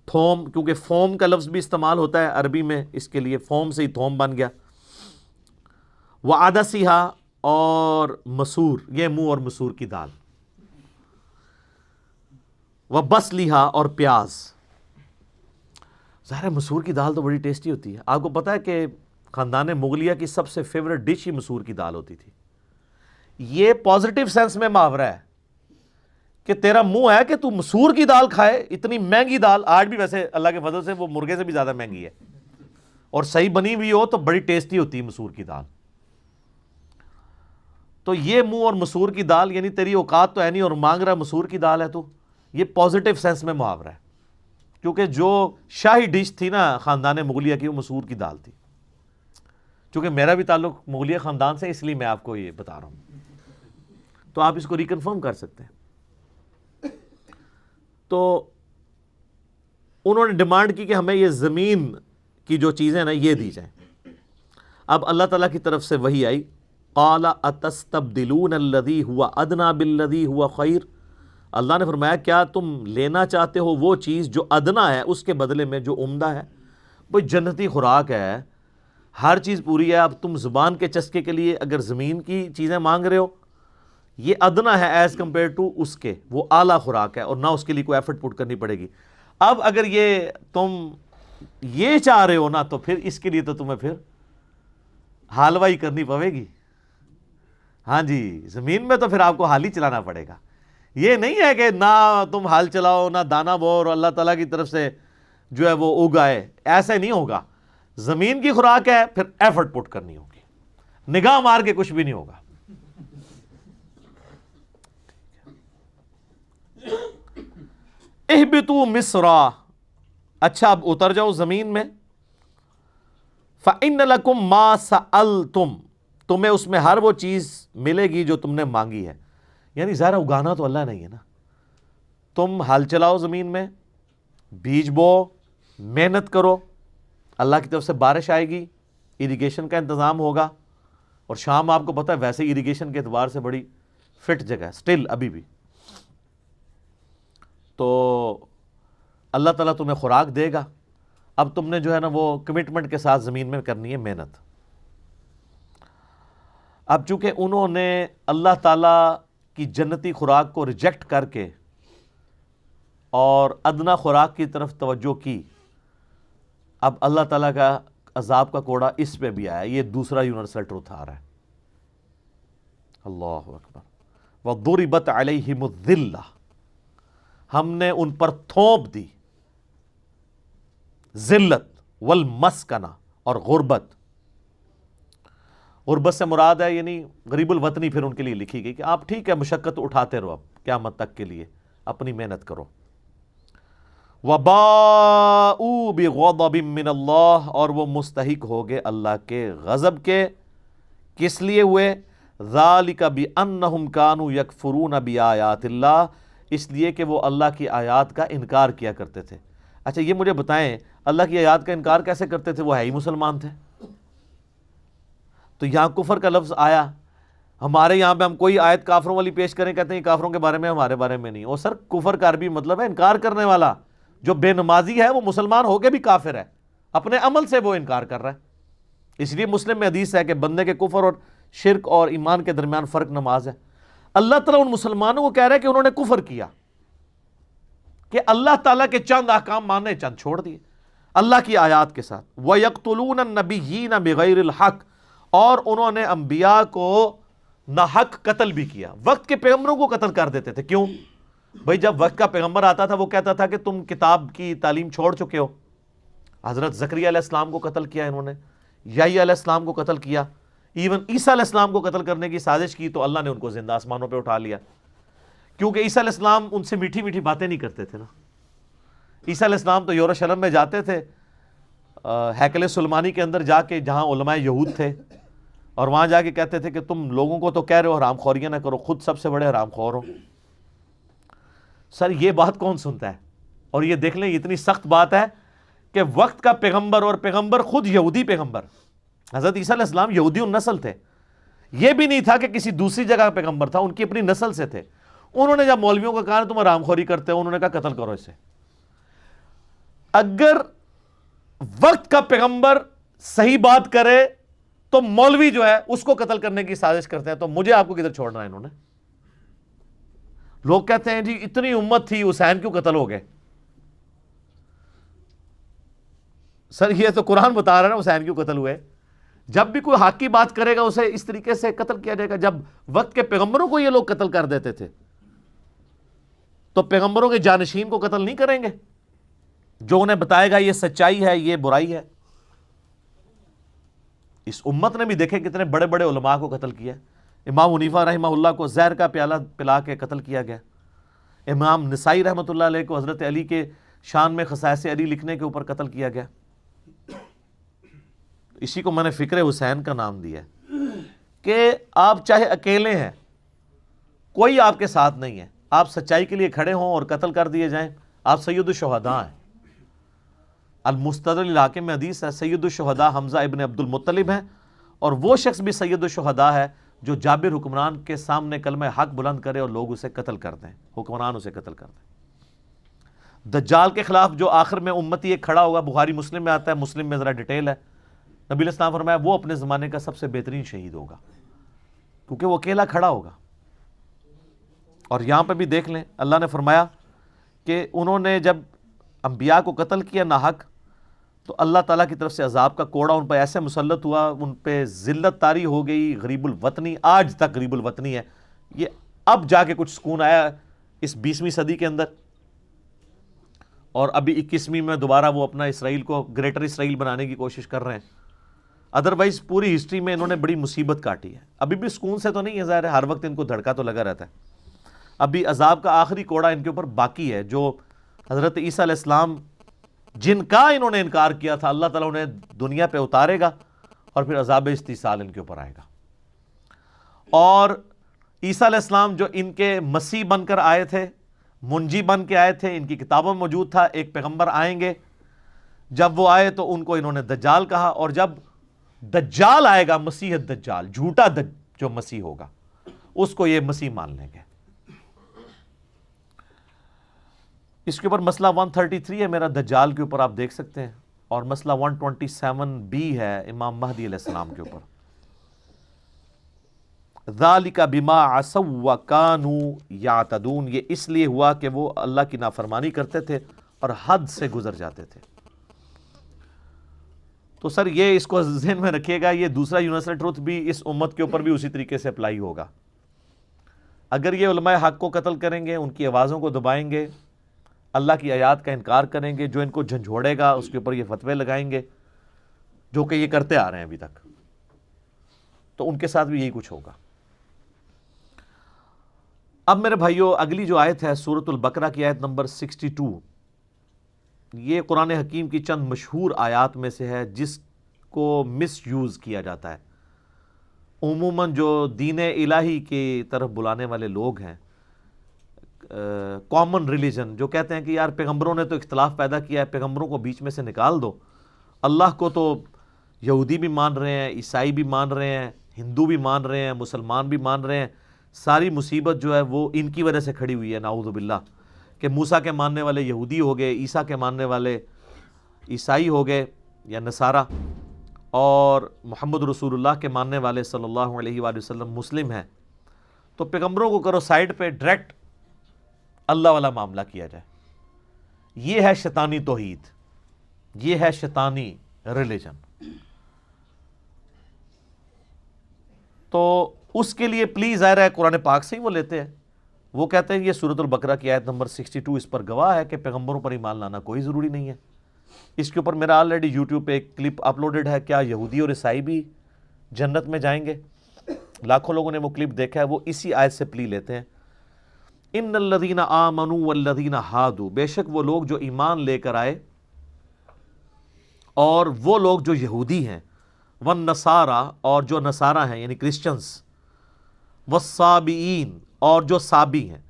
تھوم، کیونکہ فوم کا لفظ بھی استعمال ہوتا ہے عربی میں، اس کے لیے فوم سے ہی تھوم بن گیا. وعدسیہا اور مسور، یہ منہ اور مسور کی دال. وبصلیہا اور پیاز. ظاہر ہے مسور کی دال تو بڑی ٹیسٹی ہوتی ہے. آپ کو پتہ ہے کہ خاندان مغلیہ کی سب سے فیوریٹ ڈش ہی مسور کی دال ہوتی تھی. یہ پازیٹیو سینس میں محاورہ ہے کہ تیرا منہ ہے کہ تو مسور کی دال کھائے، اتنی مہنگی دال. آج بھی ویسے اللہ کے فضل سے وہ مرغے سے بھی زیادہ مہنگی ہے، اور صحیح بنی ہوئی ہو تو بڑی ٹیسٹی ہوتی ہے مسور کی دال. تو یہ منہ اور مسور کی دال، یعنی تیری اوقات تو ہے نہیں اور مانگ رہا مسور کی دال ہے تو، یہ پازیٹیو سینس میں محاورہ ہے. کیونکہ جو شاہی ڈش تھی نا خاندان مغلیہ کی وہ مسور کی دال تھی. چونکہ میرا بھی تعلق مغلیہ خاندان سے، اس لیے میں آپ کو یہ بتا رہا ہوں، تو آپ اس کو ریکنفرم کر سکتے ہیں. تو انہوں نے ڈیمانڈ کی کہ ہمیں یہ زمین کی جو چیزیں نا یہ دی جائیں. اب اللہ تعالیٰ کی طرف سے وحی آئی، قال اتستبدلون الذی هو ادنی بالذی هو خیر. اللہ نے فرمایا کیا تم لینا چاہتے ہو وہ چیز جو ادنا ہے اس کے بدلے میں جو عمدہ ہے. بھئی جنتی خوراک ہے، ہر چیز پوری ہے. اب تم زبان کے چسکے کے لیے اگر زمین کی چیزیں مانگ رہے ہو، یہ ادنا ہے ایز کمپیئر ٹو اس کے، وہ اعلیٰ خوراک ہے اور نہ اس کے لیے کوئی ایفرٹ پٹ کرنی پڑے گی. اب اگر یہ تم یہ چاہ رہے ہو نا تو پھر اس کے لیے تو تمہیں پھر حالوائی کرنی پڑے گی. ہاں جی، زمین میں تو پھر آپ کو حال ہی چلانا پڑے گا. یہ نہیں ہے کہ نہ تم حال چلاؤ نہ دانا بو اور اللہ تعالیٰ کی طرف سے جو ہے وہ اگائے، ایسے نہیں ہوگا. زمین کی خوراک ہے، پھر ایفرٹ پٹ کرنی ہوگی، نگاہ مار کے کچھ بھی نہیں ہوگا. اہبطوا مصرا، اچھا اب اتر جاؤ زمین میں، فإن لکم ما سألتم، تمہیں اس میں ہر وہ چیز ملے گی جو تم نے مانگی ہے. یعنی ظاہر اگانا تو اللہ نہیں ہے نا، تم ہل چلاؤ زمین میں، بیج بو، محنت کرو، اللہ کی طرف سے بارش آئے گی، اریگیشن کا انتظام ہوگا. اور شام آپ کو پتہ ہے ویسے اریگیشن کے اعتبار سے بڑی فٹ جگہ ہے سٹل ابھی بھی. تو اللہ تعالیٰ تمہیں خوراک دے گا. اب تم نے جو ہے نا وہ کمٹمنٹ کے ساتھ زمین میں کرنی ہے محنت. اب چونکہ انہوں نے اللہ تعالیٰ کی جنتی خوراک کو ریجیکٹ کر کے اور ادنا خوراک کی طرف توجہ کی، اب اللہ تعالیٰ کا عذاب کا کوڑا اس پہ بھی آیا. یہ دوسرا یونیورسل ٹروتھ آ رہا ہے. اللہ اکبر. وَضُرِبَتْ عَلَيْهِمُ الذِّلَّةُ، ہم نے ان پر تھوپ دی ذلت، والمسکنہ، اور غربت. غربت سے مراد ہے یعنی غریب الوطنی پھر ان کے لیے لکھی گئی کہ آپ ٹھیک ہے مشقت اٹھاتے رہو، اب قیامت تک کے لیے اپنی محنت کرو. وَبَاءُوا بِغَضَبٍ مِّنَ اللَّهِ، اور وہ مستحق ہو گئے اللہ کے غضب کے. کس لیے ہوئے؟ ذَلِكَ بِأَنَّهُمْ كَانُوا يَكْفُرُونَ بِآيَاتِ اللَّهِ، اس لیے کہ وہ اللہ کی آیات کا انکار کیا کرتے تھے. اچھا یہ مجھے بتائیں اللہ کی آیات کا انکار کیسے کرتے تھے؟ وہ ہے ہی مسلمان تھے. تو یہاں کفر کا لفظ آیا، ہمارے یہاں پہ ہم کوئی آیت کافروں والی پیش کریں کہتے ہیں کافروں کے بارے میں، ہمارے بارے میں نہیں. اور سر کفر کا عربی مطلب ہے انکار کرنے والا. جو بے نمازی ہے وہ مسلمان ہو کے بھی کافر ہے، اپنے عمل سے وہ انکار کر رہا ہے. اس لیے مسلم میں حدیث ہے کہ بندے کے کفر اور شرک اور ایمان کے درمیان فرق نماز ہے. اللہ تعالیٰ ان مسلمانوں کو کہہ رہا ہے کہ انہوں نے کفر کیا، کہ اللہ تعالیٰ کے چند احکام مانے چند چھوڑ دیے اللہ کی آیات کے ساتھ. وَيَقْتُلُونَ النَّبِيِّينَ بِغَيْرِ الْحَقِّ، اور انہوں نے انبیاء کو ناحق قتل بھی کیا. وقت کے پیغمبروں کو قتل کر دیتے تھے. کیوں بھائی؟ جب وقت کا پیغمبر آتا تھا وہ کہتا تھا کہ تم کتاب کی تعلیم چھوڑ چکے ہو. حضرت زکریا علیہ السلام کو قتل کیا انہوں نے، یحییٰ علیہ السلام کو قتل کیا، ایون عیسیٰ علیہ السلام کو قتل کرنے کی سازش کی تو اللہ نے ان کو زندہ آسمانوں پہ اٹھا لیا. کیونکہ عیسیٰ علیہ السلام ان سے میٹھی میٹھی باتیں نہیں کرتے تھے نا. عیسیٰ علیہ السلام تو یروشلم میں جاتے تھے، ہیکل سلیمانی کے اندر جا کے جہاں علماء یہود تھے، اور وہاں جا کے کہتے تھے کہ تم لوگوں کو تو کہہ رہے ہو حرام خوریاں نہ کرو، خود سب سے بڑے حرام خور ہو. سر یہ بات کون سنتا ہے؟ اور یہ دیکھ لیں اتنی سخت بات ہے کہ وقت کا پیغمبر اور پیغمبر خود یہودی پیغمبر، حضرت عیسیٰ علیہ السلام یہودی النسل تھے. یہ بھی نہیں تھا کہ کسی دوسری جگہ کا پیغمبر تھا، ان کی اپنی نسل سے تھے. انہوں نے جب مولویوں کا کہا تم حرام خوری کرتے ہو، انہوں نے کہا قتل کرو اسے. اگر وقت کا پیغمبر صحیح بات کرے تو مولوی جو ہے اس کو قتل کرنے کی سازش کرتے ہیں، تو مجھے آپ کو کدھر چھوڑنا ہے؟ انہوں نے لوگ کہتے ہیں جی اتنی امت تھی حسین کیوں قتل ہو گئے؟ سر یہ تو قرآن بتا رہا ہے نا حسین کیوں قتل ہوئے. جب بھی کوئی حق کی بات کرے گا اسے اس طریقے سے قتل کیا جائے گا. جب وقت کے پیغمبروں کو یہ لوگ قتل کر دیتے تھے تو پیغمبروں کے جانشین کو قتل نہیں کریں گے جو انہیں بتائے گا یہ سچائی ہے یہ برائی ہے. اس امت نے بھی دیکھے کتنے بڑے بڑے علماء کو قتل کیا. امام حنیفہ رحمہ اللہ کو زہر کا پیالہ پلا کے قتل کیا گیا. امام نسائی رحمۃ اللہ علیہ کو حضرت علی کے شان میں خصائص علی لکھنے کے اوپر قتل کیا گیا. اسی کو میں نے فکر حسین کا نام دیا کہ آپ چاہے اکیلے ہیں، کوئی آپ کے ساتھ نہیں ہے، آپ سچائی کے لیے کھڑے ہوں اور قتل کر دیے جائیں، آپ سید الشہداء ہیں. المستدرک علاقے میں حدیث ہے سید الشہداء حمزہ ابن عبد المطلب ہیں، اور وہ شخص بھی سید الشہداء ہے جو جابر حکمران کے سامنے کلمہ حق بلند کرے اور لوگ اسے قتل کر دیں، حکمران اسے قتل کر دیں. دجال کے خلاف جو آخر میں امتی ایک کھڑا ہوگا، بخاری مسلم میں آتا ہے، مسلم میں ذرا ڈیٹیل ہے. نبی علیہ السلام فرمایا وہ اپنے زمانے کا سب سے بہترین شہید ہوگا کیونکہ وہ اکیلا کھڑا ہوگا. اور یہاں پہ بھی دیکھ لیں اللہ نے فرمایا کہ انہوں نے جب انبیاء کو قتل کیا ناحق تو اللہ تعالیٰ کی طرف سے عذاب کا کوڑا ان پہ ایسے مسلط ہوا، ان پہ ذلت طاری ہو گئی. غریب الوطنی آج تک غریب الوطنی ہے. یہ اب جا کے کچھ سکون آیا اس 20ویں صدی کے اندر، اور ابھی 21ویں میں دوبارہ وہ اپنا اسرائیل کو گریٹر اسرائیل بنانے کی کوشش کر رہے ہیں. ادروائز پوری ہسٹری میں انہوں نے بڑی مصیبت کاٹی ہے. ابھی بھی سکون سے تو نہیں ہے، ظاہر ہے ہر وقت ان کو دھڑکا تو لگا رہتا ہے. ابھی عذاب کا آخری کوڑا ان کے اوپر باقی ہے جو حضرت عیسیٰ علیہ السلام جن کا انہوں نے انکار کیا تھا، اللہ تعالیٰ انہیں دنیا پہ اتارے گا اور پھر عذاب استیصال ان کے اوپر آئے گا. اور عیسیٰ علیہ السلام جو ان کے مسیح بن کر آئے تھے، منجی بن کے آئے تھے، ان کی کتابوں میں موجود تھا ایک پیغمبر آئیں گے. جب وہ آئے تو ان کو انہوں نے دجال کہا، اور جب دجال آئے گا، مسیح الدجال، جھوٹا جو مسیح ہوگا، اس کو یہ مسیح مان لیں گے. اس کے اوپر مسئلہ 133 ہے میرا دجال کے اوپر، آپ دیکھ سکتے ہیں، اور مسئلہ 127b ہے امام مہدی علیہ السلام کے اوپر. ذالک بما عصوا وکانوا یعتدون، یہ اس لیے ہوا کہ وہ اللہ کی نافرمانی کرتے تھے اور حد سے گزر جاتے تھے. تو سر یہ اس کو ذہن میں رکھیے گا، یہ دوسرا یونیورسل ٹروتھ بھی اس امت کے اوپر بھی اسی طریقے سے اپلائی ہوگا. اگر یہ علماء حق کو قتل کریں گے، ان کی آوازوں کو دبائیں گے، اللہ کی آیات کا انکار کریں گے، جو ان کو جھنجھوڑے گا اس کے اوپر یہ فتوے لگائیں گے، جو کہ یہ کرتے آ رہے ہیں ابھی تک، تو ان کے ساتھ بھی یہی کچھ ہوگا. اب میرے بھائیوں، اگلی جو آیت ہے سورۃ البقرہ کی آیت نمبر 62، یہ قرآن حکیم کی چند مشہور آیات میں سے ہے جس کو مس یوز کیا جاتا ہے. عموماً جو دین الہی کی طرف بلانے والے لوگ ہیں، کامن ریلیجن، جو کہتے ہیں کہ یار پیغمبروں نے تو اختلاف پیدا کیا ہے، پیغمبروں کو بیچ میں سے نکال دو. اللہ کو تو یہودی بھی مان رہے ہیں، عیسائی بھی مان رہے ہیں، ہندو بھی مان رہے ہیں، مسلمان بھی مان رہے ہیں. ساری مصیبت جو ہے وہ ان کی وجہ سے کھڑی ہوئی ہے، نعوذ باللہ، کہ موسیٰ کے ماننے والے یہودی ہو گئے، عیسیٰ کے ماننے والے عیسائی ہو گئے یا نصارہ، اور محمد رسول اللہ کے ماننے والے صلی اللہ علیہ وآلہ وسلم مسلم ہیں. تو پیغمبروں کو کرو سائیڈ پہ، ڈائریکٹ اللہ والا معاملہ کیا جائے. یہ ہے شیطانی توحید، یہ ہے شیطانی ریلیجن. تو اس کے لیے پلیز ظاہر ہے قرآن پاک سے ہی وہ لیتے ہیں. وہ کہتے ہیں یہ سورۃ البقرہ کی آیت نمبر 62 اس پر گواہ ہے کہ پیغمبروں پر ایمان لانا کوئی ضروری نہیں ہے. اس کے اوپر میرا آلریڈی یوٹیوب پہ ایک کلپ اپلوڈڈ ہے، کیا یہودی اور عیسائی بھی جنت میں جائیں گے؟ لاکھوں لوگوں نے وہ کلپ دیکھا ہے. وہ اسی آیت سے پلی لیتے ہیں. ان الذین آمنوا والذین ہادوا، بے شک وہ لوگ جو ایمان لے کر آئے اور وہ لوگ جو یہودی ہیں، والنصارى، اور جو نصارہ ہیں یعنی کرسچنز، والصابئین، اور جو صابی ہیں.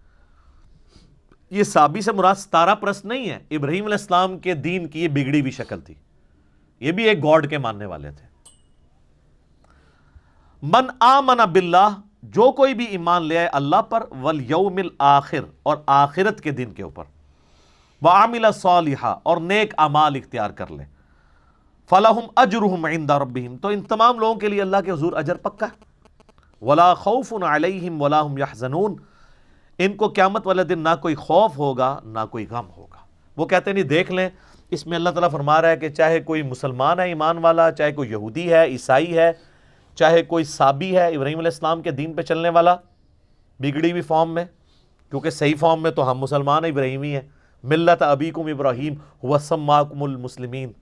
یہ صابی سے مراد ستارہ پرست نہیں ہے، ابراہیم علیہ السلام کے دین کی یہ بگڑی ہوئی شکل تھی، یہ بھی ایک گاڈ کے ماننے والے تھے. من آمن باللہ، جو کوئی بھی ایمان لے آئے اللہ پر، والیوم الآخر، اور آخرت کے دن کے اوپر، وعمل صالحا، اور نیک اعمال اختیار کر لے، فلہم اجرہم عند ربہم، تو ان تمام لوگوں کے لیے اللہ کے حضور اجر پکا ہے. ولا خوف علیہم ولا ہم یحزنون، ان کو قیامت والے دن نہ کوئی خوف ہوگا نہ کوئی غم ہوگا. وہ کہتے ہیں نہیں دیکھ لیں، اس میں اللہ تعالیٰ فرما رہا ہے کہ چاہے کوئی مسلمان ہے ایمان والا، چاہے کوئی یہودی ہے، عیسائی ہے، چاہے کوئی صابی ہے ابراہیم علیہ السلام کے دین پہ چلنے والا بگڑی ہوئی فارم میں، کیونکہ صحیح فارم میں تو ہم مسلمان ابراہیمی ہیں. ملت ابیکم ابراہیم هو سماکم المسلمین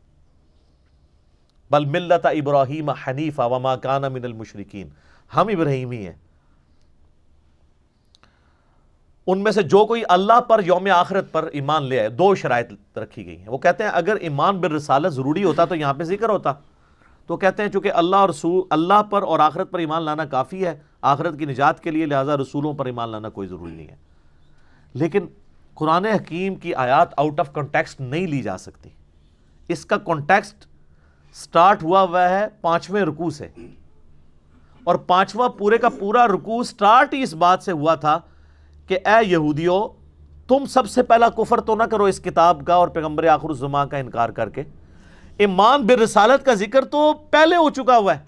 بل ملت ابراہیم حنیفا وما کان من المشرکین، ہم ابراہیمی ہیں. ان میں سے جو کوئی اللہ پر یوم آخرت پر ایمان لے آئے، دو شرائط رکھی گئی ہیں. وہ کہتے ہیں اگر ایمان بالرسالت ضروری ہوتا تو یہاں پہ ذکر ہوتا. تو کہتے ہیں چونکہ اللہ اور رسول، اللہ پر اور آخرت پر ایمان لانا کافی ہے آخرت کی نجات کے لیے، لہذا رسولوں پر ایمان لانا کوئی ضروری نہیں ہے. لیکن قرآن حکیم کی آیات آؤٹ آف کنٹیکسٹ نہیں لی جا سکتی. اس کا کنٹیکسٹ سٹارٹ ہوا ہے 5ویں رکوع سے، اور 5واں پورے کا پورا رکوع سٹارٹ ہی اس بات سے ہوا تھا کہ اے یہودیو، تم سب سے پہلا کفر تو نہ کرو اس کتاب کا اور پیغمبر آخر الزمان کا انکار کر کے. ایمان بالرسالت کا ذکر تو پہلے ہو چکا ہوا ہے،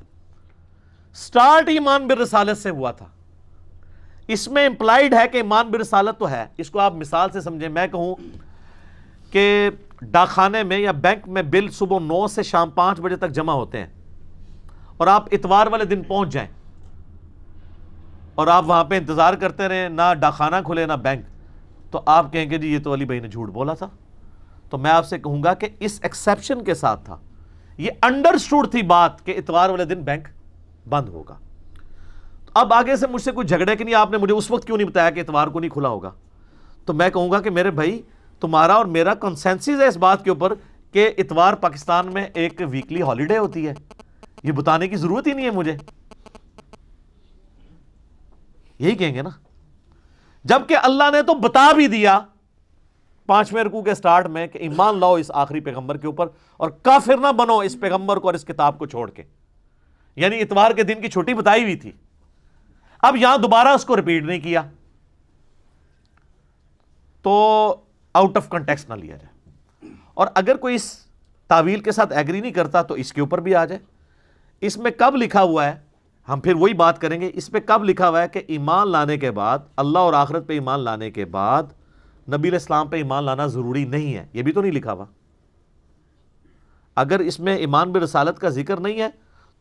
سٹارٹ ایمان بالرسالت سے ہوا تھا. اس میں امپلائیڈ ہے کہ ایمان بالرسالت تو ہے. اس کو آپ مثال سے سمجھیں، میں کہوں کہ ڈاکخانے میں یا بینک میں بل صبح 9 سے شام 5 بجے تک جمع ہوتے ہیں، اور آپ اتوار والے دن پہنچ جائیں اور آپ وہاں پہ انتظار کرتے رہیں، نہ ڈاکخانہ کھلے نہ بینک، تو آپ کہیں گے جی یہ تو علی بھائی نے جھوٹ بولا تھا. تو میں آپ سے کہوں گا کہ اس ایکسیپشن کے ساتھ تھا، یہ انڈرسٹوڈ تھی بات کہ اتوار والے دن بینک بند ہوگا. اب آگے سے مجھ سے کوئی جھگڑے کہ نہیں آپ نے مجھے اس وقت کیوں نہیں بتایا کہ اتوار کو نہیں کھلا ہوگا، تو میں کہوں گا کہ میرے بھائی تمہارا اور میرا کنسنسس ہے اس بات کے اوپر کہ اتوار پاکستان میں ایک ویکلی ہالیڈے ہوتی ہے. یہ بتانے کی ضرورت ہی نہیں ہے مجھے, یہی کہیں گے نا. جبکہ اللہ نے تو بتا بھی دیا 5ویں رکوع کے سٹارٹ میں کہ ایمان لاؤ اس آخری پیغمبر کے اوپر اور کافر نہ بنو اس پیغمبر کو اور اس کتاب کو چھوڑ کے. یعنی اتوار کے دن کی چھٹی بتائی ہوئی تھی. اب یہاں دوبارہ اس کو ریپیٹ نہیں کیا تو آؤٹ آف کنٹیکسٹ نہ لیا جائے. اور اگر کوئی اس تعویل کے ساتھ ایگری نہیں کرتا تو اس کے اوپر بھی آ جائے. اس میں کب لکھا ہوا ہے, ہم پھر وہی بات کریں گے, اس پہ کب لکھا ہوا ہے کہ ایمان لانے کے بعد, اللہ اور آخرت پہ ایمان لانے کے بعد نبی علیہ السلام پہ ایمان لانا ضروری نہیں ہے؟ یہ بھی تو نہیں لکھا ہوا. اگر اس میں ایمان برسالت کا ذکر نہیں ہے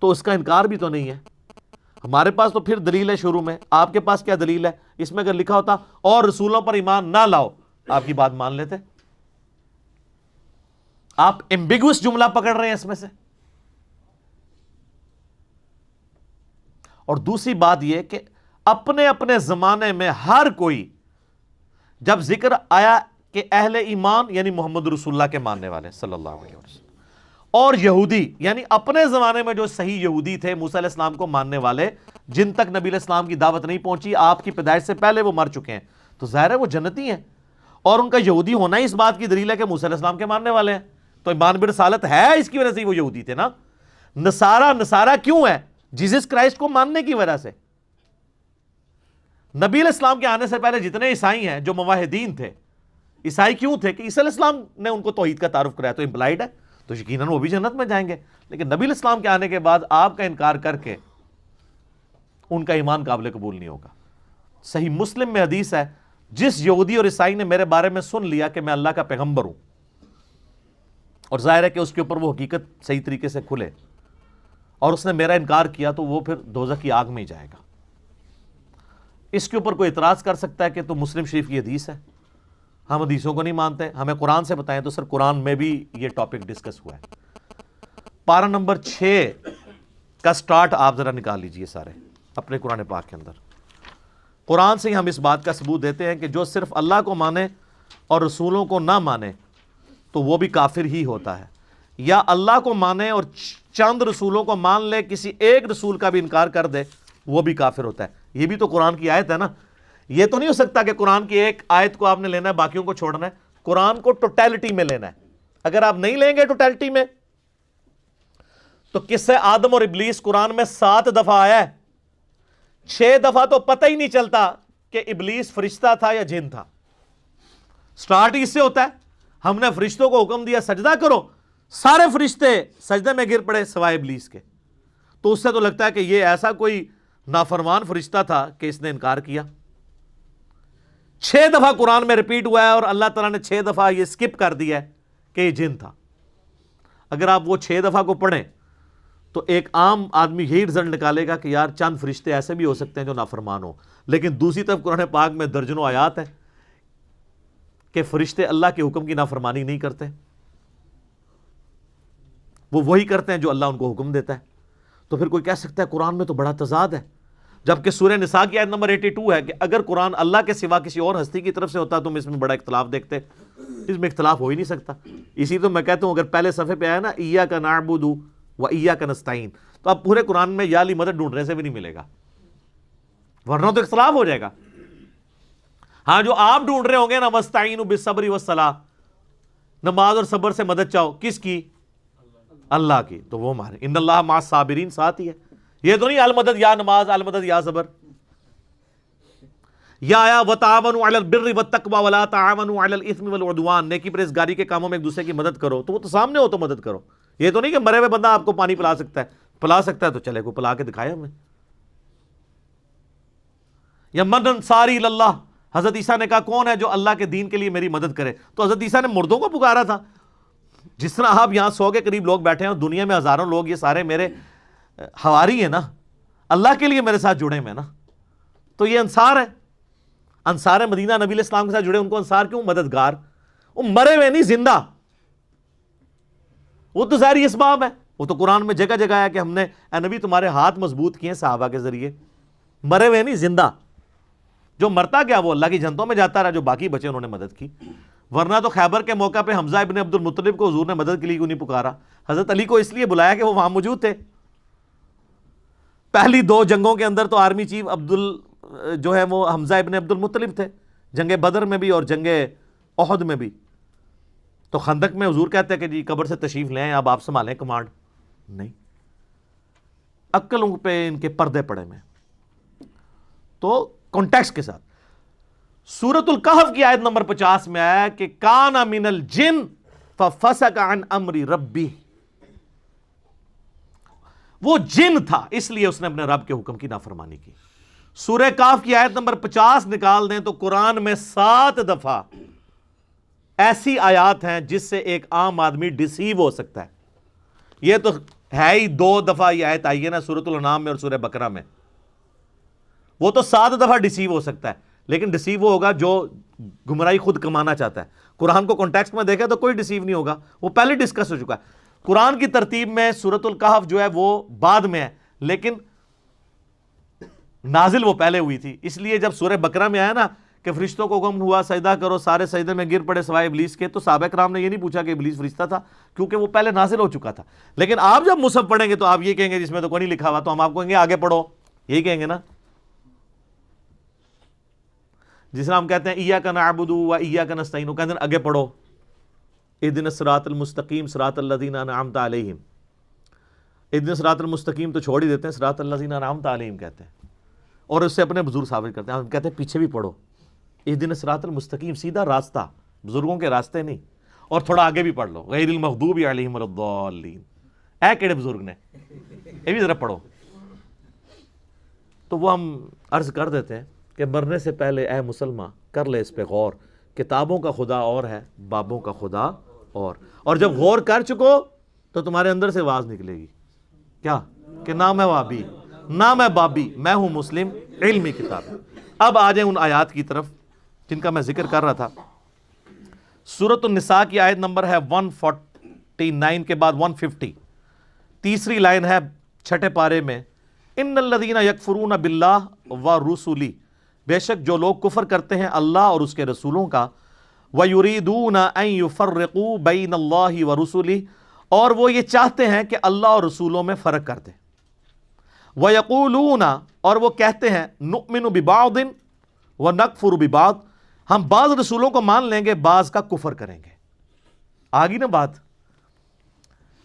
تو اس کا انکار بھی تو نہیں ہے. ہمارے پاس تو پھر دلیل ہے شروع میں, آپ کے پاس کیا دلیل ہے؟ اس میں اگر لکھا ہوتا اور رسولوں پر ایمان نہ لاؤ, آپ کی بات مان لیتے. آپ ایمبیگوس جملہ پکڑ رہے ہیں اس میں سے. اور دوسری بات یہ کہ اپنے اپنے زمانے میں ہر کوئی جب ذکر آیا کہ اہل ایمان یعنی محمد رسول اللہ کے ماننے والے صلی اللہ علیہ وسلم, اور یہودی یعنی اپنے زمانے میں جو صحیح یہودی تھے موسیٰ علیہ السلام کو ماننے والے, جن تک نبی علیہ السلام کی دعوت نہیں پہنچی, آپ کی پیدائش سے پہلے وہ مر چکے ہیں, تو ظاہر ہے وہ جنتی ہیں. اور ان کا یہودی ہونا ہی اس بات کی دلیل ہے کہ موسیٰ علیہ السلام کے ماننے والے ہیں. تو ایمان برسالت ہے, اس کی وجہ سے وہ یہودی تھے نا. نصارہ کیوں ہے؟ جیزس کرائسٹ کو ماننے کی وجہ سے. نبی علیہ السلام کے آنے سے پہلے جتنے عیسائی ہیں جو موحدین تھے, عیسائی کیوں تھے؟ کہ عیسیٰ علیہ السلام نے ان کو توحید کا تعارف کرایا, تو امپلائڈ ہے, تو یقیناً وہ بھی جنت میں جائیں گے. لیکن نبی علیہ السلام کے آنے کے بعد آپ کا انکار کر کے ان کا ایمان قابل قبول نہیں ہوگا. صحیح مسلم میں حدیث ہے, جس یہودی اور عیسائی نے میرے بارے میں سن لیا کہ میں اللہ کا پیغمبر ہوں, اور ظاہر ہے کہ اس کے اوپر وہ حقیقت صحیح طریقے سے کھلے, اور اس نے میرا انکار کیا, تو وہ پھر دوزخ کی آگ میں ہی جائے گا. اس کے اوپر کوئی اعتراض کر سکتا ہے کہ تو مسلم شریف کی حدیث ہے, ہم حدیثوں کو نہیں مانتے, ہمیں قرآن سے بتائیں. تو سر قرآن میں بھی یہ ٹاپک ڈسکس ہوا ہے. پارہ نمبر 6 کا سٹارٹ آپ ذرا نکال لیجئے سارے اپنے قرآن پاک کے اندر. قرآن سے ہی ہم اس بات کا ثبوت دیتے ہیں کہ جو صرف اللہ کو مانے اور رسولوں کو نہ مانے تو وہ بھی کافر ہی ہوتا ہے, یا اللہ کو مانے اور چند رسولوں کو مان لے, کسی ایک رسول کا بھی انکار کر دے, وہ بھی کافر ہوتا ہے. یہ بھی تو قرآن کی آیت ہے نا. یہ تو نہیں ہو سکتا کہ قرآن کی ایک آیت کو آپ نے لینا ہے, باقیوں کو چھوڑنا ہے. قرآن کو ٹوٹیلٹی میں لینا ہے. اگر آپ نہیں لیں گے ٹوٹیلٹی میں, تو قصہ آدم اور ابلیس قرآن میں 7 دفعہ آیا ہے, 6 دفعہ تو پتہ ہی نہیں چلتا کہ ابلیس فرشتہ تھا یا جن تھا. سٹارٹ اس سے ہوتا ہے, ہم نے فرشتوں کو حکم دیا سجدہ کرو, سارے فرشتے سجدے میں گر پڑے سوائے ابلیس کے. تو اس سے تو لگتا ہے کہ یہ ایسا کوئی نافرمان فرشتہ تھا کہ اس نے انکار کیا. 6 دفعہ قرآن میں ریپیٹ ہوا ہے, اور اللہ تعالیٰ نے 6 دفعہ یہ سکپ کر دیا ہے کہ یہ جن تھا. اگر آپ وہ 6 دفعہ کو پڑھیں تو ایک عام آدمی یہی رزلٹ نکالے گا کہ یار چند فرشتے ایسے بھی ہو سکتے ہیں جو نافرمان ہوں. لیکن دوسری طرف قرآن پاک میں درجنوں آیات ہیں کہ فرشتے اللہ کے حکم کی نافرمانی نہیں کرتے, وہ وہی کرتے ہیں جو اللہ ان کو حکم دیتا ہے. تو پھر کوئی کہہ سکتا ہے قرآن میں تو بڑا تضاد ہے, جبکہ سورہ نساء کی آیت نمبر 82 ہے کہ اگر قرآن اللہ کے سوا کسی اور ہستی کی طرف سے ہوتا تو تم اس میں بڑا اختلاف دیکھتے. اس میں اختلاف ہو ہی نہیں سکتا. اسی تو میں کہتا ہوں اگر پہلے صفحے پہ آیا نا ایاک نعبد و ایاک نستعین, تو اب پورے قرآن میں یا علی مدد ڈھونڈنے سے بھی نہیں ملے گا, ورنہ تو اختلاف ہو جائے گا. ہاں جو آپ ڈھونڈ رہے ہوں گے نا مستعینوا بالصبر والصلاۃ, نماز اور صبر سے مدد چاہو, کس کی؟ اللہ کی. تو وہ ہمارے ان اللہ مع الصابرین ساتھ ہی ہے. یہ تو نہیں المدد یا نماز, المدد یا صبر. یا آیا وتعاونوا علی البر والتقوی ولا تعاونوا علی الاثم والعدوان, نیکی پرہیزگاری کے کاموں میں ایک دوسرے کی مدد کرو. تو وہ تو سامنے ہو تو مدد کرو. یہ تو نہیں کہ مرے ہوئے بندہ آپ کو پانی پلا سکتا ہے تو چلے کو پلا کے دکھائے ہمیں. یا من انصاری اللہ, حضرت عیسیٰ نے کہا کون ہے جو اللہ کے دین کے لیے میری مدد کرے, تو حضرت عیسیٰ نے مردوں کو پکارا تھا. جس طرح آپ یہاں 100 کے قریب لوگ بیٹھے ہیں, دنیا میں ہزاروں لوگ, یہ سارے میرے حواری ہیں نا, اللہ کے لیے میرے ساتھ جڑے ہوئے نا. تو یہ انصار ہے, انصار مدینہ نبی علیہ السلام کے ساتھ جڑے. ان کو انصار کیوں؟ مددگار. وہ مرے ہوئے نہیں, زندہ. وہ تو ظاہری اسباب ہے. وہ تو قرآن میں جگہ جگہ ہے کہ ہم نے اے نبی تمہارے ہاتھ مضبوط کیے صحابہ کے ذریعے. مرے ہوئے نہیں, زندہ. جو مرتا گیا وہ اللہ کی جنتوں میں جاتا رہا, جو باقی بچے انہوں نے مدد کی. ورنہ تو خیبر کے موقع پہ حمزہ ابن عبد المطلب کو حضور نے مدد کے لیے کیوں نہیں پکارا؟ حضرت علی کو اس لیے بلایا کہ وہ وہاں موجود تھے. پہلی 2 جنگوں کے اندر تو آرمی چیف جو ہے وہ حمزہ ابن عبد المطلب تھے، جنگ بدر میں بھی اور جنگ احد میں بھی. تو خندق میں حضور کہتے ہیں کہ جی قبر سے تشریف لیں، اب آپ سنبھالیں کمانڈ. نہیں، عقلوں پہ ان کے پردے پڑے میں. تو کانٹیکسٹ کے ساتھ سورۃ الکہف کی آیت نمبر 50 میں آیا کہ کان من الجن ففسق عن امر ربی، وہ جن تھا اس لیے اس نے اپنے رب کے حکم کی نافرمانی کی. سورہ کہف کی آیت نمبر 50 نکال دیں تو قرآن میں 7 دفعہ ایسی آیات ہیں جس سے ایک عام آدمی ڈسیو ہو سکتا ہے. یہ تو ہے ہی 2 دفعہ یہ آیت آئی ہے نا سورۃ الانعام میں اور سورہ بقرہ میں. وہ تو 7 دفعہ ڈسیو ہو سکتا ہے، لیکن ڈسیو وہ ہوگا جو گمراہی خود کمانا چاہتا ہے. قرآن کو کانٹیکسٹ میں دیکھیں تو کوئی ڈسیو نہیں ہوگا، وہ پہلے ڈسکس ہو چکا ہے. قرآن کی ترتیب میں سورۃ الکہف جو ہے وہ بعد میں ہے، لیکن نازل وہ پہلے ہوئی تھی. اس لیے جب سورہ بقرہ میں آیا نا کہ فرشتوں کو حکم ہوا سجدہ کرو، سارے سجدے میں گر پڑے سوائے ابلیس کے، تو صحابہ کرام نے یہ نہیں پوچھا کہ ابلیس فرشتہ تھا، کیونکہ وہ پہلے نازل ہو چکا تھا. لیکن آپ جب مصحف پڑھیں گے تو آپ یہ کہیں گے جس میں تو کوئی نہیں لکھا ہوا، تو ہم آپ کو کہیں گے آگے پڑھو، یہی کہیں گے نا. جس طرح ہم کہتے ہیں ایاک نعبد و ایاک نستعین، وہ کہتے ہیں آگے پڑھو اہدنا الصراط المستقیم صراط الذین انعمت علیہم. اہدنا الصراط المستقیم تو چھوڑ ہی دیتے ہیں، صراط الذین انعمت علیہم کہتے ہیں، اور اس سے اپنے بزرگ ثابت کرتے ہیں. ہم کہتے ہیں پیچھے بھی پڑھو اہدنا الصراط المستقیم، سیدھا راستہ، بزرگوں کے راستے نہیں. اور تھوڑا آگے بھی پڑھ لو غیر المغضوب علیہم ولا الضالین. اے کیڑے بزرگ نے، یہ بھی ذرا پڑھو. تو وہ ہم عرض کر دیتے ہیں کہ مرنے سے پہلے اے مسلمان کر لے اس پہ غور. کتابوں کا خدا اور ہے، بابوں کا خدا اور جب غور کر چکو تو تمہارے اندر سے آواز نکلے گی کیا کہ نہ میں وابی نہ میں بابی، میں ہوں مسلم، علمی کتاب. اب آ جائیں ان آیات کی طرف جن کا میں ذکر کر رہا تھا. سورۃ النساء کی آیت نمبر ہے 149 کے بعد 150، تیسری لائن ہے 6 پارے میں، ان الذین یکفرون باللہ ورسلہ، بے شک جو لوگ کفر کرتے ہیں اللہ اور اس کے رسولوں کا، وَيُرِيدُونَ أَن يُفَرِّقُوا بَيْنَ اللَّهِ وَرُسُلِهِ، اور وہ یہ چاہتے ہیں کہ اللہ اور رسولوں میں فرق کر دیں. وَيَقُولُونَ، اور وہ کہتے ہیں، نُؤْمِنُ بِبَعْضٍ وَنَكْفُرُ بِبَعْضٍ، ہم بعض رسولوں کو مان لیں گے بعض کا کفر کریں گے. آگی نا بات.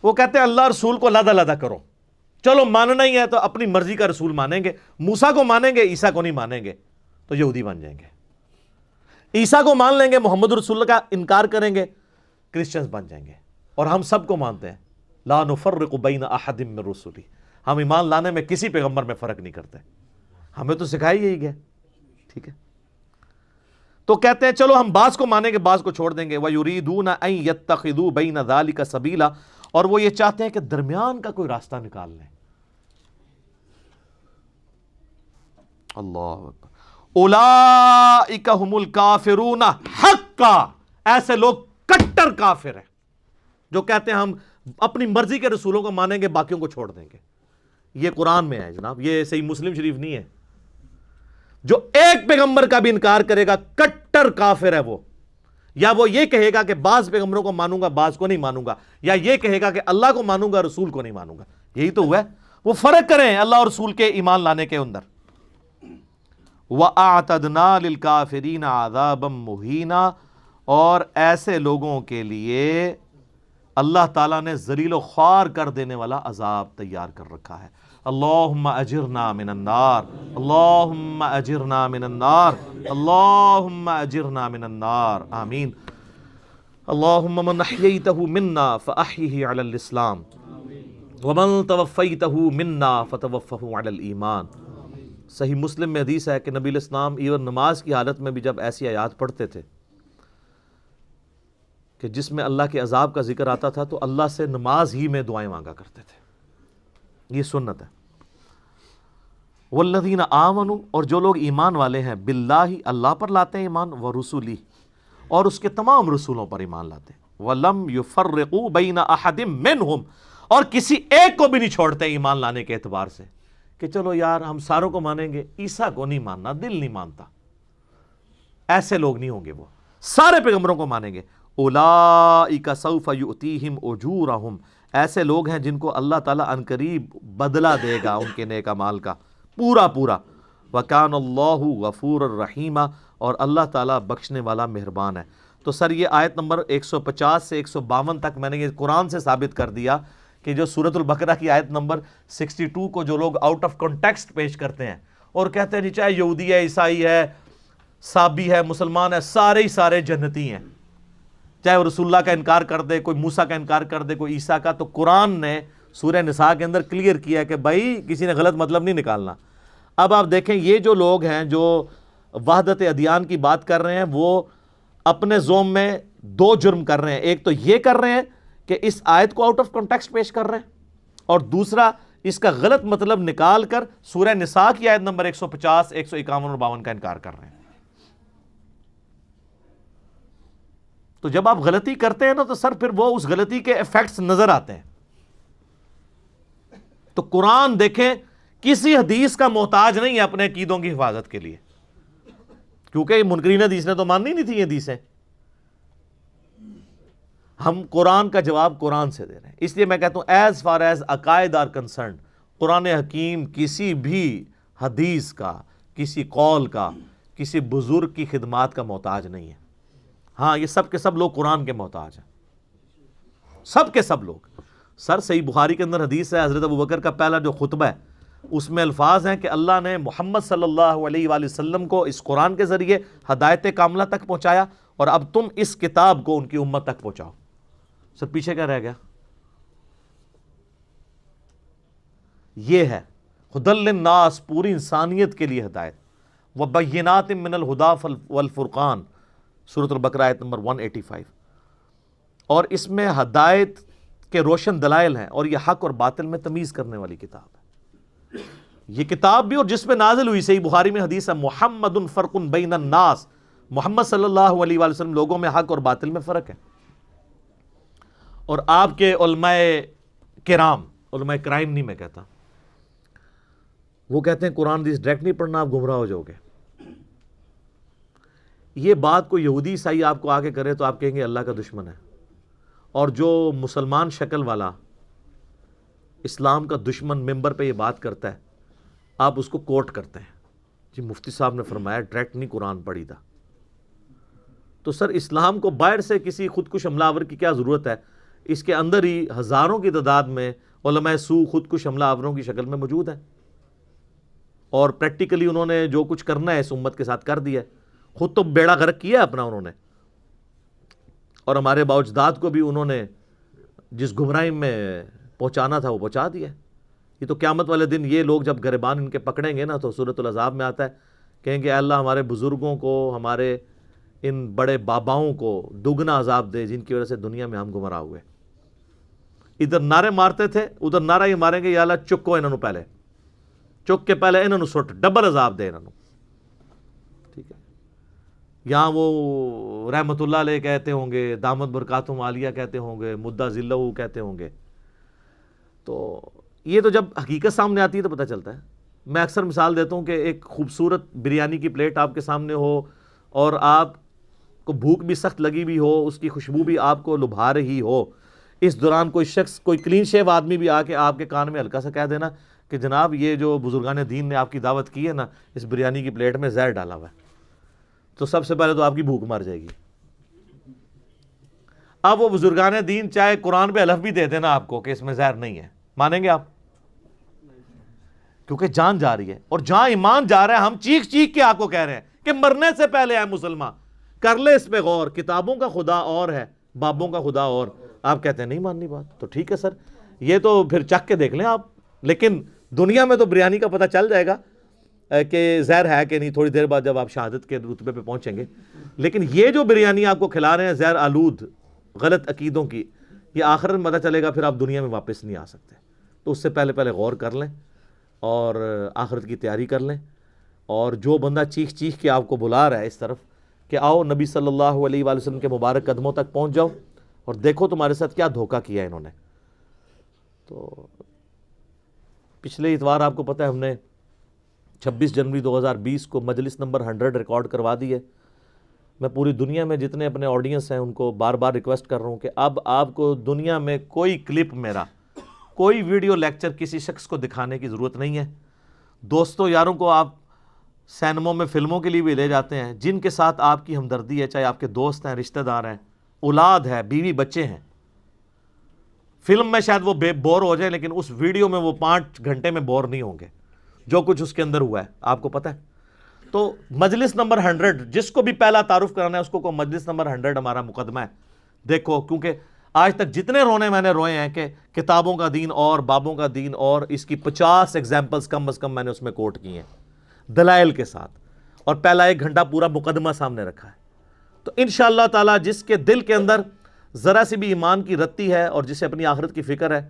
وہ کہتے ہیں اللہ رسول کو علیحدہ علیحدہ کرو، چلو ماننا ہی ہے تو اپنی مرضی کا رسول مانیں گے، موسیٰ کو مانیں گے عیسیٰ کو نہیں مانیں گے تو یہودی بن جائیں گے. عیسیٰ کو مان لیں گے محمد رسول اللہ کا انکار کریں گے کرسچنز بن جائیں گے. اور ہم سب کو مانتے ہیں لا نفرق بین احد من رسلی، ہم ایمان لانے میں کسی پیغمبر میں فرق نہیں کرتے، ہمیں تو سکھائی یہی گیا. ٹھیک ہے، تو کہتے ہیں چلو ہم بعض کو مانیں گے بعض کو چھوڑ دیں گے. وَيُرِيدُونَ أَن يَتَّخِذُوا بَيْنَ ذَلِكَ سَبِيلًا، اور وہ یہ چاہتے ہیں کہ درمیان کا کوئی راستہ نکال لیں. اللہ اکبر. اولئک ھم الکافرون حقا، ایسے لوگ کٹر کافر ہیں جو کہتے ہیں ہم اپنی مرضی کے رسولوں کو مانیں گے باقیوں کو چھوڑ دیں گے. یہ قرآن میں ہے جناب، یہ صحیح مسلم شریف نہیں ہے. جو ایک پیغمبر کا بھی انکار کرے گا کٹر کافر ہے وہ. یا وہ یہ کہے گا کہ بعض پیغمبروں کو مانوں گا بعض کو نہیں مانوں گا، یا یہ کہے گا کہ اللہ کو مانوں گا رسول کو نہیں مانوں گا. یہی تو ہوا ہے. وہ فرق کریں اللہ اور رسول کے ایمان لانے کے اندر. وَأَعْتَدْنَا لِلْكَافِرِينَ عَذَابًا مُهِينًا، اور ایسے لوگوں کے لیے اللہ تعالیٰ نے ذلیل و خوار کر دینے والا عذاب تیار کر رکھا ہے. اللہم اجرنا من النار، اللہم اجرنا من النار، اللہم اجرنا من النار، آمین. اللہم من احییتہ منا فاحیہ علی الاسلام ومن توفیتہ منا فتوفہ علی الایمان. صحیح مسلم میں حدیث ہے کہ نبی علیہ السلام ایون نماز کی حالت میں بھی جب ایسی آیات پڑھتے تھے کہ جس میں اللہ کے عذاب کا ذکر آتا تھا تو اللہ سے نماز ہی میں دعائیں مانگا کرتے تھے. یہ سنت ہے. والذین آمنوا، اور جو لوگ ایمان والے ہیں، باللہ اللہ پر لاتے ہیں ایمان، ورسولہ، اور اس کے تمام رسولوں پر ایمان لاتے ہیں، ولم یفرقوا بین احد منہم، اور کسی ایک کو بھی نہیں چھوڑتے ایمان لانے کے اعتبار سے کہ چلو یار ہم ساروں کو مانیں گے عیسیٰ کو نہیں ماننا، دل نہیں مانتا. ایسے لوگ نہیں ہوں گے وہ. سارے پیغمبروں کو مانیں گے. اولئک سوف یؤتیہم اجورہم، ایسے لوگ ہیں جن کو اللہ تعالیٰ عنقریب بدلہ دے گا ان کے نیک اعمال کا پورا پورا. وکان اللہ غفور الرحیم، اور اللہ تعالیٰ بخشنے والا مہربان ہے. تو سر یہ آیت نمبر 150 سے 152 تک میں نے یہ قرآن سے ثابت کر دیا کہ جو سورۃ البقرہ کی آیت نمبر 62 کو جو لوگ آؤٹ آف کانٹیکسٹ پیش کرتے ہیں اور کہتے ہیں جی چاہے یہودی ہے، عیسائی ہے، صابی ہے، مسلمان ہے، سارے ہی سارے جنتی ہیں، چاہے وہ رسول اللہ کا انکار کر دے، کوئی موسیٰ کا انکار کر دے، کوئی عیسیٰ کا. تو قرآن نے سورہ نساء کے اندر کلیئر کیا کہ بھائی کسی نے غلط مطلب نہیں نکالنا. اب آپ دیکھیں یہ جو لوگ ہیں جو وحدت ادیان کی بات کر رہے ہیں وہ اپنے زوم میں دو جرم کر رہے ہیں. ایک تو یہ کر رہے ہیں کہ اس آیت کو آؤٹ آف کانٹیکسٹ پیش کر رہے ہیں، اور دوسرا اس کا غلط مطلب نکال کر سورہ نساء کی آیت نمبر 150، 151 اور 52 کا انکار کر رہے ہیں. تو جب آپ غلطی کرتے ہیں نا تو سر پھر وہ اس غلطی کے ایفیکٹس نظر آتے ہیں. تو قرآن دیکھیں کسی حدیث کا محتاج نہیں ہے اپنے عقیدوں کی حفاظت کے لیے، کیونکہ منکرین حدیث نے تو ماننی نہیں تھی یہ حدیثیں. ہم قرآن کا جواب قرآن سے دے رہے ہیں. اس لیے میں کہتا ہوں ایز فار ایز عقائد آر کنسرنڈ، قرآن حکیم کسی بھی حدیث کا، کسی قول کا، کسی بزرگ کی خدمات کا محتاج نہیں ہے. ہاں یہ سب کے سب لوگ قرآن کے محتاج ہیں، سب کے سب لوگ. سر صحیح بخاری کے اندر حدیث ہے، حضرت ابوبکر کا پہلا جو خطبہ ہے اس میں الفاظ ہیں کہ اللہ نے محمد صلی اللہ علیہ وآلہ وسلم کو اس قرآن کے ذریعے ہدایت کاملہ تک پہنچایا، اور اب تم اس کتاب کو ان کی امت تک پہنچاؤ. سر پیچھے کیا رہ گیا؟ یہ ہے ہدی للناس، پوری انسانیت کے لیے ہدایت. وبینات من الہدی والفرقان، سورۃ البقرہ آیت نمبر 185. اور اس میں ہدایت کے روشن دلائل ہیں، اور یہ حق اور باطل میں تمیز کرنے والی کتاب ہے. یہ کتاب بھی اور جس پہ نازل ہوئی، صحیح بخاری میں حدیث ہے محمد فرق بین الناس، محمد صلی اللہ علیہ وآلہ وسلم لوگوں میں حق اور باطل میں فرق ہے. اور آپ کے علماء کرام، علماء کرائم نہیں میں کہتا، وہ کہتے ہیں قرآن حدیث ڈائریکٹ نہیں پڑھنا، آپ گمراہ ہو جاؤ گے. یہ بات کو یہودی عیسائی آپ کو آ کے کرے تو آپ کہیں گے اللہ کا دشمن ہے. اور جو مسلمان شکل والا اسلام کا دشمن ممبر پہ یہ بات کرتا ہے، آپ اس کو کوٹ کرتے ہیں جی مفتی صاحب نے فرمایا ڈائریکٹ نہیں قرآن پڑھی تھا. تو سر اسلام کو باہر سے کسی خودکش حملہ آور کی کیا ضرورت ہے؟ اس کے اندر ہی ہزاروں کی تعداد میں علماء سو خودکش حملہ آوروں کی شکل میں موجود ہیں، اور پریکٹیکلی انہوں نے جو کچھ کرنا ہے اس امت کے ساتھ کر دیا ہے. خود تو بیڑا غرق کیا اپنا انہوں نے، اور ہمارے باوجداد کو بھی انہوں نے جس گمراہی میں پہنچانا تھا وہ پہنچا دیا. یہ تو قیامت والے دن یہ لوگ جب گریبان ان کے پکڑیں گے نا تو سورۃ العذاب میں آتا ہے، کہیں گے اے اللہ ہمارے بزرگوں کو، ہمارے ان بڑے باباؤں کو دگنا عذاب دے جن کی وجہ سے دنیا میں ہم گمراہ ہوئے. ادھر نعرے مارتے تھے، ادھر نعرہ یہ ماریں گے یا اللہ چکو انہوں پہلے، چک کے پہلے انہوں سٹ ڈبل عذاب دے انہوں. ٹھیک ہے، یہاں وہ رحمت اللہ علیہ کہتے ہوں گے، دامت برکاتہم عالیہ کہتے ہوں گے، مدہ ذلہ کہتے ہوں گے. تو یہ تو جب حقیقت سامنے آتی ہے تو پتہ چلتا ہے. میں اکثر مثال دیتا ہوں کہ ایک خوبصورت بریانی کی پلیٹ آپ کے سامنے ہو اور آپ کو بھوک بھی سخت لگی بھی ہو، اس کی خوشبو بھی آپ کو لبھا رہی ہو، اس دوران کوئی شخص، کوئی کلین شیو آدمی بھی آ کے آپ کے کان میں ہلکا سا کہہ دینا کہ جناب یہ جو بزرگان دین نے آپ کی دعوت کی ہے نا، اس بریانی کی پلیٹ میں زہر ڈالا ہوا ہے، تو سب سے پہلے تو آپ کی بھوک مر جائے گی. اب وہ بزرگان دین چاہے قرآن پہ حلف بھی دے دینا آپ کو کہ اس میں زہر نہیں ہے، مانیں گے آپ؟ کیونکہ جان جا رہی ہے، اور جہاں ایمان جا رہا ہے ہم چیخ چیخ کے آپ کو کہہ رہے ہیں کہ مرنے سے پہلے ہے مسلمان، کر لے اس پہ غور، کتابوں کا خدا اور ہے، بابوں کا خدا اور. آپ کہتے ہیں نہیں ماننی بات، تو ٹھیک ہے سر، یہ تو پھر چکھ کے دیکھ لیں آپ. لیکن دنیا میں تو بریانی کا پتہ چل جائے گا کہ زہر ہے کہ نہیں تھوڑی دیر بعد جب آپ شہادت کے رتبے پہ پہنچیں گے. لیکن یہ جو بریانی آپ کو کھلا رہے ہیں زہر آلود غلط عقیدوں کی، یہ آخرت میں پتہ چلے گا، پھر آپ دنیا میں واپس نہیں آ سکتے. تو اس سے پہلے غور کر لیں اور آخرت کی تیاری کر لیں. اور جو بندہ چیخ چیخ کے آپ کو بلا رہا ہے اس طرف کہ آؤ نبی صلی اللہ علیہ وآلہ وسلم کے مبارک قدموں تک پہنچ جاؤ اور دیکھو تمہارے ساتھ کیا دھوکہ کیا انہوں نے. تو پچھلے اتوار آپ کو پتہ ہے ہم نے 26 جنوری 2020 کو مجلس نمبر 100 ریکارڈ کروا دی ہے. میں پوری دنیا میں جتنے اپنے آڈینس ہیں ان کو بار بار ریکویسٹ کر رہا ہوں کہ اب آپ کو دنیا میں کوئی کلپ میرا، کوئی ویڈیو لیکچر کسی شخص کو دکھانے کی ضرورت نہیں ہے۔ دوستوں یاروں کو آپ سینموں میں فلموں کے لیے بھی لے جاتے ہیں، جن کے ساتھ آپ کی ہمدردی ہے، چاہے آپ کے دوست ہیں، رشتہ دار ہیں، اولاد ہے، بیوی بچے ہیں۔ فلم میں شاید وہ بور ہو جائے، لیکن اس ویڈیو میں وہ 5 گھنٹے میں بور نہیں ہوں گے، جو کچھ اس کے اندر ہوا ہے آپ کو پتہ ہے۔ تو مجلس نمبر 100 جس کو بھی پہلا تعارف کرانا ہے اس کو مجلس نمبر 100 ہمارا مقدمہ ہے۔ دیکھو، کیونکہ آج تک جتنے رونے میں نے روئے ہیں کہ کتابوں کا دین اور بابوں کا دین، اور اس کی 50 ایگزامپلز کم از کم میں نے اس میں کوٹ کی ہیں دلائل کے ساتھ، اور پہلا 1 گھنٹہ پورا مقدمہ سامنے رکھا ہے۔ تو انشاءاللہ تعالی جس کے دل کے اندر ذرا سی بھی ایمان کی رتی ہے اور جسے اپنی آخرت کی فکر ہے،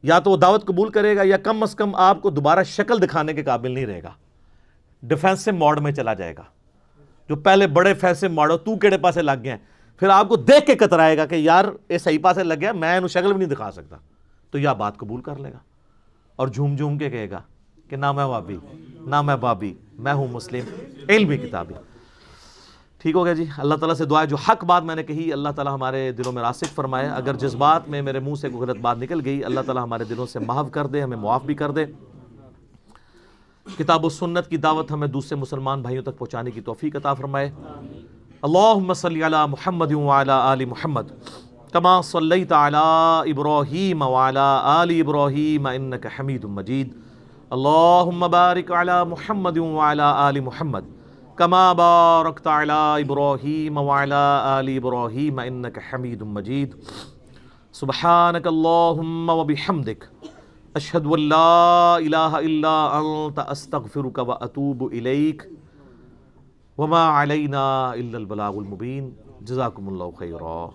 یا تو وہ دعوت قبول کرے گا یا کم از کم آپ کو دوبارہ شکل دکھانے کے قابل نہیں رہے گا، ڈیفینسو موڈ میں چلا جائے گا۔ جو پہلے بڑے فیسے ماڑو تو کیڑے پاسے لگ گئے ہیں، پھر آپ کو دیکھ کے کترائے گا کہ یار یہ صحیح پاسے لگ گیا، میں انہوں شکل بھی نہیں دکھا سکتا، تو یہ بات قبول کر لے گا اور جھوم جھوم کے کہے گا کہ نہ میں وابی، نہ میں بابی، میں ہوں مسلم، علمی کتابی۔ ٹھیک ہو گیا جی۔ اللہ تعالیٰ سے دعا ہے جو حق بات میں نے کہی اللہ تعالیٰ ہمارے دلوں میں راسخ فرمائے، اگر جذبات میں میرے منہ سے کوئی غلط بات نکل گئی اللہ تعالیٰ ہمارے دلوں سے محو کر دے، ہمیں معاف بھی کر دے۔ کتاب و سنت کی دعوت ہمیں دوسرے مسلمان بھائیوں تک پہنچانے کی توفیق عطا فرمائے۔ اللہم صلی علی محمد وعلی آل محمد کما صلیت علی ابراہیم وعلی آل ابراہیم انک حمید مجید۔ اللہم بارک علی محمد وعلی آل محمد کما بارکت علی ابراہیم وعلی آل ابراہیم انک حمید مجید۔ سبحانک اللہم وبحمدک اشہد ان لا الہ الا انت استغفرک واتوب الیک وما علینا الا البلاغ المبین۔ جزاکم اللہ خیرا۔